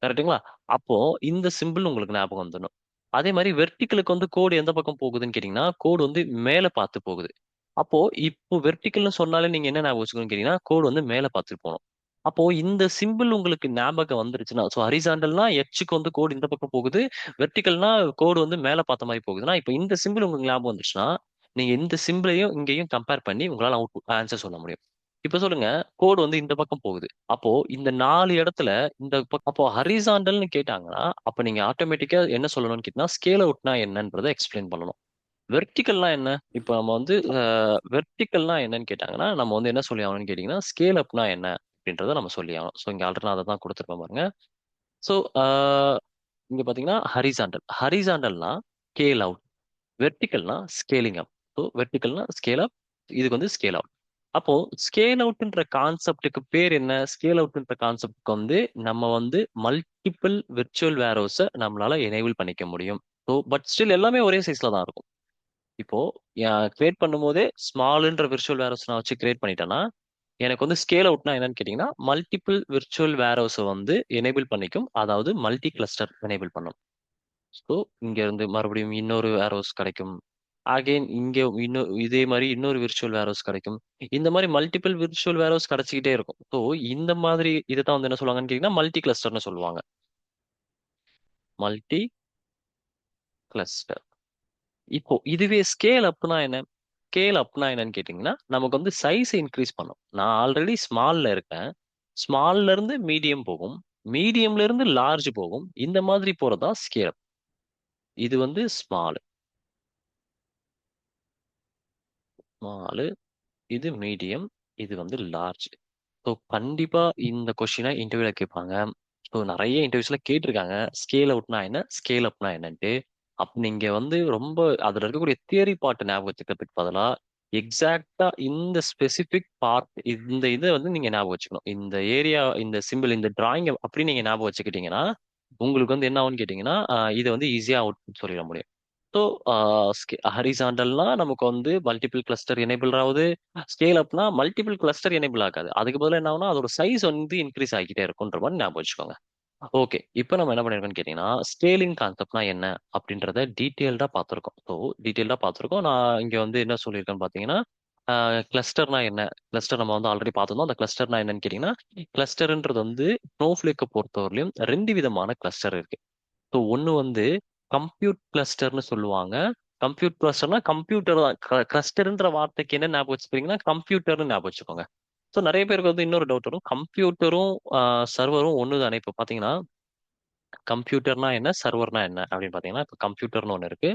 கரெக்ட்டுங்களா? அப்போ இந்த சிம்பிள் உங்களுக்கு ஞாபகம் வந்துடணும். அதே மாதிரி வெர்டிகளுக்கு வந்து கோடு எந்த பக்கம் போகுதுன்னு கேட்டீங்கன்னா கோடு வந்து மேல பார்த்து போகுது. அப்போ இப்போ வெர்டிகல்னு சொன்னாலே நீங்க என்ன ஞாபகம் வச்சுக்கணும்னு கேட்டீங்கன்னா கோடு வந்து மேல பார்த்து போகணும். அப்போ இந்த சிம்பிள் உங்களுக்கு ஞாபகம் வந்துருச்சுன்னா ஸோ ஹரிசாண்டல்னா எச்சுக்கு வந்து கோடு இந்த பக்கம் போகுது, வெர்டிகல்னா கோடு வந்து மேல பார்த்த மாதிரி போகுதுன்னா இப்போ இந்த சிம்பிள் உங்களுக்கு ஞாபகம் வந்துச்சுன்னா நீங்க இந்த சிம்பிளையும் இங்கேயும் கம்பேர் பண்ணி உங்களால ஆன்சர் சொல்ல முடியும். இப்ப சொல்லுங்க, கோடு வந்து இந்த பக்கம் போகுது. அப்போ இந்த 4 இடத்துல இந்த அப்போ ஹரிசாண்டல்னு கேட்டாங்கன்னா அப்ப நீங்க ஆட்டோமேட்டிக்கா என்ன சொல்லணும்னு கேட்டீங்கன்னா ஸ்கேல் அவுட்னா என்னன்றதை எக்ஸ்பிளைன் பண்ணணும். வெர்டிகல்னா என்ன? இப்ப நம்ம வந்து வெர்டிகல்னா என்னன்னு கேட்டாங்கன்னா, நம்ம வந்து என்ன சொல்லி ஆகணும்னு கேட்டீங்கன்னா, ஸ்கேல் அப்னா என்ன? அப்படின்றத நம்ம சொல்லி ஆகணும். ஸோ இங்க ஆல்ரெடி நான் அத தான் குடுத்துருப்பேன் பாருங்க. ஸோ இங்க பாத்தீங்கன்னா ஹரிசாண்டல். ஹரிசாண்டல்னா ஸ்கேல் அவுட். வெர்டிகல்னா ஸ்கேலிங் அப். ஸோ வெர்டிகல்னா ஸ்கேல் அப். இதுக்கு வந்து ஸ்கேல் அவுட். அப்போ ஸ்கேல் அவுட்ன்ற கான்செப்டுக்கு பேர் என்ன? ஸ்கேல் அவுட்ன்ற கான்செப்ட்க்கு வந்து நம்ம வந்து மல்டிபிள் விர்ச்சுவல் வேரோஸ நம்மளால எனேபிள் பண்ணிக்க முடியும். ஸோ பட் ஸ்டில் எல்லாமே ஒரே சைஸ்ல தான் இருக்கும். இப்போ கிரியேட் பண்ணும்போதே ஸ்மால்ன்ற விர்ச்சுவல் வேரோஸ் நான் வச்சு கிரியேட் பண்ணிட்டேன்னா எனக்கு வந்து ஸ்கேல் அவுட்னா என்னன்னு கேட்டீங்கன்னா மல்டிபிள் விர்ச்சுவல் வேரோஸை வந்து எனேபிள் பண்ணிக்கும். அதாவது மல்டி கிளஸ்டர் எனேபிள் பண்ணும். ஸோ இங்க இருந்து மறுபடியும் இன்னொரு வேரோஸ் கிடைக்கும். அகைன் இங்க இன்னும் இதே மாதிரி இன்னொரு விர்ச்சுவல் வேரோஸ் கிடைக்கும். இந்த மாதிரி மல்டிபிள் விர்ச்சுவல் வேரோஸ் கிடைச்சிக்கிட்டே இருக்கும். ஸோ இந்த மாதிரி இதை தான் வந்து என்ன சொல்லுவாங்கன்னு கேட்டீங்கன்னா மல்டி கிளஸ்டர்னு சொல்லுவாங்க. Multi cluster. இப்போ இதுவே ஸ்கேல் அப்னா என்ன? ஸ்கேல் அப்னா என்னன்னு கேட்டிங்கன்னா நமக்கு வந்து சைஸ் இன்க்ரீஸ் பண்ணும். நான் ஆல்ரெடி ஸ்மால்ல இருக்கேன். ஸ்மால்ல இருந்து மீடியம் போகும். மீடியம்ல இருந்து லார்ஜ் போகும். இந்த மாதிரி போறதா ஸ்கேல் அப். இது வந்து ஸ்மால். ஸ்மால். இது மீடியம். இது வந்து லார்ஜ். ஸோ கண்டிப்பா இந்த கொஸ்டினை இன்டர்வியூல கேட்பாங்க. ஸோ நிறைய இன்டர்வியூஸ்ல கேட்டிருக்காங்க ஸ்கேல் அவுட்னா என்ன, ஸ்கேல் அப்னா என்னன்ட்டு. அப்ப நீங்க வந்து ரொம்ப அதுல இருக்கக்கூடிய தியரி பார்ட் ஞாபகம் வச்சுக்கிறதுக்கு பதிலா எக்ஸாக்டா இந்த ஸ்பெசிபிக் பார்ட் இந்த இதை வந்து நீங்க ஞாபகம் வச்சுக்கணும். இந்த ஏரியா இந்த சிம்பிள் இந்த டிராயிங் அப்படி நீங்க ஞாபகம் வச்சுக்கிட்டீங்கன்னா உங்களுக்கு வந்து என்ன ஆகும்னு கேட்டீங்கன்னா இதை வந்து ஈஸியா அவுட் சொல்லிட முடியும். ஸோ ஹரிசாண்டல்னா நமக்கு வந்து மல்டிபிள் கிளஸ்டர் எனேபிள் ஆகுது. ஸ்கேல் அப்னா மல்டிபிள் கிளஸ்டர் எனேபிள் ஆகாது. அதுக்கு பதிலா என்ன ஆகும்னா அதோட சைஸ் வந்து இன்க்ரீஸ் ஆகிட்டே இருக்கும்ன்ற மாதிரி ஞாபகம் வச்சுக்கோங்க. ஓகே, இப்போ நம்ம என்ன பண்ணிருக்கோம்னு கேட்டீங்கன்னா ஸ்கேலிங் கான்செப்ட்னா என்ன அப்படின்றத டீட்டெயில்டா பார்த்துருக்கோம். ஸோ டீட்டெயில்டா பார்த்துருக்கோம். நான் இங்க வந்து என்ன சொல்லியிருக்கேன்னு பார்த்தீங்கன்னா கிளஸ்டர்னா என்ன? கிளஸ்டர் நம்ம வந்து ஆல்ரெடி பார்த்திருந்தோம். அந்த கிளஸ்டர்னா என்னன்னு கேட்டீங்கன்னா கிளஸ்டர்ன்றது வந்து ஸ்னோஃப்ளேக்கை பொறுத்தவரையிலும் ரெண்டு விதமான கிளஸ்டர் இருக்கு. ஸோ ஒன்று வந்து கம்ப்யூட் கிளஸ்டர்னு சொல்லுவாங்க. கம்ப்யூட் கிளஸ்டர்னா கம்ப்யூட்டர் தான். கிளஸ்டர்ன்ற வார்த்தைக்கு என்ன ஞாபகம் வச்சுக்கிறீங்கன்னா கம்ப்யூட்டர்னு ஞாபகம் வச்சுக்கோங்க. ஸோ நிறைய பேருக்கு வந்து இன்னொரு டவுட் வரும். கம்ப்யூட்டரும் சர்வரும் ஒன்று தானே? இப்போ பார்த்தீங்கன்னா கம்ப்யூட்டர்னா என்ன, சர்வர்னா என்ன அப்படின்னு பார்த்தீங்கன்னா இப்போ கம்ப்யூட்டர்னு ஒன்று இருக்கு,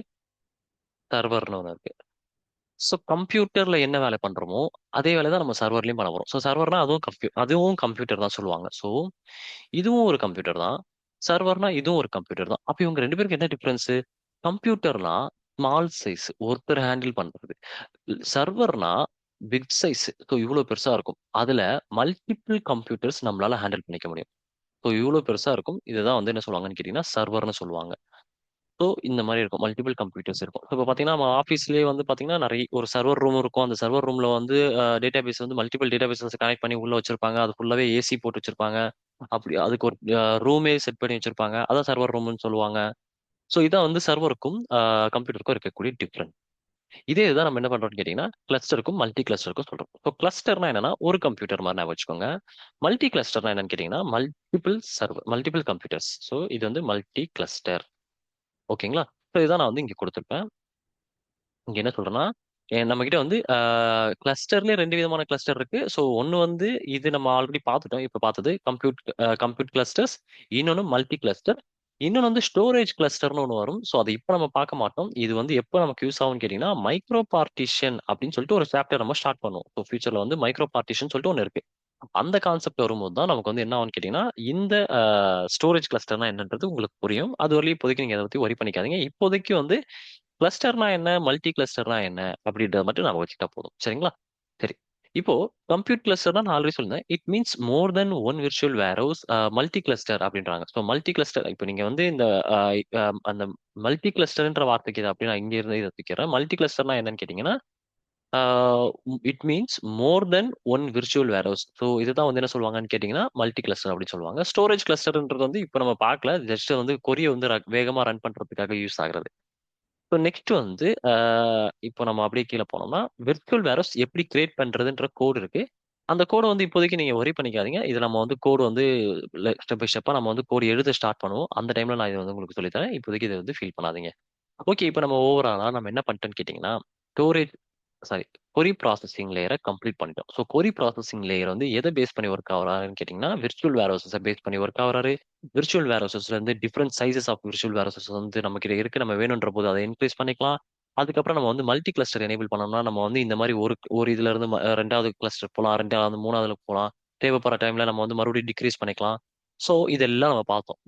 சர்வர்னு ஒன்று இருக்கு. ஸோ கம்ப்யூட்டர்ல என்ன வேலை பண்றோமோ அதே வேலை தான் நம்ம சர்வர்லயும் பண்ண போறோம். ஸோ சர்வர்னா அதுவும் கம்ப்யூட்டர் தான் சொல்லுவாங்க. ஸோ இதுவும் ஒரு கம்ப்யூட்டர் தான். சர்வர்னா இதுவும் ஒரு கம்ப்யூட்டர் தான். அப்ப இவங்க ரெண்டு பேருக்கு என்ன டிஃபரன்ஸ்? கம்ப்யூட்டர்னா ஸ்மால் சைஸ் ஒருத்தர் ஹேண்டில் பண்றது. சர்வர்னா பிக் சைஸ். ஸோ இவ்வளவு பெருசா இருக்கும். அதுல மல்டிபிள் கம்ப்யூட்டர்ஸ் நம்மளால ஹேண்டில் பண்ணிக்க முடியும். ஸோ இவ்வளவு பெருசா இருக்கும். இதுதான் வந்து என்ன சொல்லுவாங்கன்னு கேட்டீங்கன்னா சர்வர்னு சொல்லுவாங்க. ஸோ இந்த மாதிரி இருக்கும். மல்டிபிள் கம்ப்யூட்டர்ஸ் இருக்கும். இப்போ பார்த்தீங்கன்னா நம்ம ஆஃபீஸ்லேயே வந்து பார்த்தீங்கன்னா நிறைய ஒரு சர்வர் ரூம் இருக்கும். அந்த சர்வர் ரூம்ல வந்து டேட்டாபேஸ் வந்து மல்டிபிள் டேட்டாபேஸஸ் கனெக்ட் பண்ணி உள்ள வச்சிருப்பாங்க. அது ஃபுல்லாவே ஏசி போட்டு வச்சிருப்பாங்க. அப்படி அதுக்கு ஒரு ரூமே செட் பண்ணி வச்சிருப்பாங்க. அதான் சர்வர் ரூம்னு சொல்லுவாங்க. ஸோ இதான் வந்து சர்வருக்கும் கம்ப்யூட்டருக்கும் இருக்கக்கூடிய டிஃப்ரெண்ட். இதே இதுதான் நம்ம என்ன பண்றோம்னு கேட்டீங்கன்னா கிளஸ்டருக்கும் மல்டி கிளஸ்டருக்கும் சொல்றோம். ஸோ கிளஸ்டர்னா என்னன்னா ஒரு கம்ப்யூட்டர் மாதிரி நான் வச்சுக்கோங்க. மல்டி கிளஸ்டர்னா என்னன்னு கேட்டீங்கன்னா multiple server multiple computers. So இது வந்து மல்டி கிளஸ்டர். ஓகேங்களா? ஸோ இதான் நான் வந்து இங்க கொடுத்துருப்பேன். இங்க என்ன சொல்றேன்னா நம்ம கிட்ட வந்து கிளஸ்டர்லயே ரெண்டு விதமான கிளஸ்டர் இருக்கு. ஸோ ஒன்னு வந்து இது நம்ம ஆல்ரெடி பார்த்துட்டோம். இப்ப பார்த்தது கம்ப்யூட் கிளஸ்டர்ஸ். இன்னொன்னு மல்டி கிளஸ்டர். இன்னொன்னு வந்து ஸ்டோரேஜ் கிளஸ்டர்னு ஒன்று வரும். ஸோ அதை இப்போ நம்ம பார்க்க மாட்டோம். இது வந்து எப்போ நமக்கு யூஸ் ஆகும்னு கேட்டீங்கன்னா மைக்ரோ பார்ட்டிஷன் அப்படின்னு சொல்லிட்டு ஒரு சாப்டர் நம்ம ஸ்டார்ட் பண்ணுவோம். ஸோ ஃபியூச்சர்ல வந்து மைக்ரோ பார்ட்டிஷன் சொல்லிட்டு ஒன்று இருக்கு. அந்த கான்செப்ட் வரும்போது தான் நமக்கு வந்து என்ன ஆகும்னு கேட்டீங்கன்னா இந்த ஸ்டோரேஜ் கிளஸ்டர்னா என்னன்றது உங்களுக்கு புரியும். அது வரையும் இப்போதைக்கு நீங்க அதை பத்தி ஒரி பண்ணிக்காதீங்க. இப்போதைக்கு வந்து கிளஸ்டர்னா என்ன, மல்டி கிளஸ்டர்னா என்ன அப்படின்றத மட்டும் நாம வச்சுக்கிட்டா போதும். சரிங்களா? சரி. இப்போ கம்ப்யூட் கிளஸ்டர்னா நான் ஆல்ரெடி சொல்லியிருந்தேன். It means more then one virtual வேரோஸ் multi cluster அப்படின்றாங்க. ஸோ மல்டி கிளஸ்டர் இப்போ நீங்க வந்து இந்த அந்த மல்டி கிளஸ்டர்ன்ற வார்த்தைக்கு இது அப்படி நான் இங்க இருந்து இதை தூக்கிறேன். மல்டி கிளஸ்டர்னா என்னன்னு கேட்டீங்கன்னா it means more then one virtual வேரோஸ். So இதுதான் வந்து என்ன சொல்லுவாங்கன்னு கேட்டீங்கன்னா மல்டி கிளஸ்டர் அப்படின்னு சொல்லுவாங்க. ஸ்டோரேஜ் கிளஸ்டர்ன்றது வந்து இப்போ நம்ம பார்க்கல. ஜஸ்ட் வந்து கொரிய வந்து வேகமா ரன் பண்றதுக்காக யூஸ் ஆகுறது. இப்போ நெக்ஸ்ட் வந்து இப்போ நம்ம அப்படியே கீழே போனோம்னா விர்ச்சுவல் வேரோஸ் எப்படி கிரியேட் பண்றதுன்ற கோடு இருக்கு. அந்த கோடை வந்து இப்போதைக்கு நீங்க ஒரி பண்ணிக்காதீங்க. இது நம்ம வந்து கோடு வந்து ஸ்டெப் பை ஸ்டெப்பா நம்ம வந்து கோடு எழுத ஸ்டார்ட் பண்ணுவோம். அந்த டைம்ல நான் இதை வந்து உங்களுக்கு சொல்லித்தரேன். இப்போதைக்கு இதை வந்து ஃபீல் பண்ணாதீங்க. ஓகே, இப்போ நம்ம ஓவராலா நம்ம என்ன பண்ணிட்டோம்னு கேட்டிங்கன்னா ஸ்டோரேஜ் சாரி கொரி ப்ராசஸிங் லேயரை கம்ப்ளீட் பண்ணிட்டோம். ஸோ கொரி ப்ராசஸிங் லேயர் வந்து எதை பேஸ் பண்ணி ஒர்க் ஆகுறாருன்னு கேட்டிங்கன்னா விர்ச்சுவல் வேர்ஹவுஸஸை பேஸ் பண்ணி ஒர்க் ஆகுறாரு. விர்ச்சுவல் வேர்ஹவுஸஸ்ல இருந்து டிஃப்ரெண்ட் சைசஸ் ஆஃப் விர்ச்சுவல் வேர்ஹவுஸஸ் வந்து நம்ம கிட்ட இருக்கு. நம்ம வேணுன்ற போது அதை இன்க்ரீஸ் பண்ணிக்கலாம். அதுக்கப்புறம் நம்ம வந்து மல்டி கிளஸ்டர் எனேபிள் பண்ணோம்னா நம்ம வந்து இந்த மாதிரி ஒரு ஒரு இதுல இருந்து ரெண்டாவது கிளஸ்டர் போகலாம், ரெண்டாவது மூணாவதுல போகலாம். தேவைப்படுற டைம்ல நம்ம வந்து மறுபடியும் டிக்ரீஸ் பண்ணிக்கலாம். ஸோ இதெல்லாம் நம்ம பார்த்தோம்.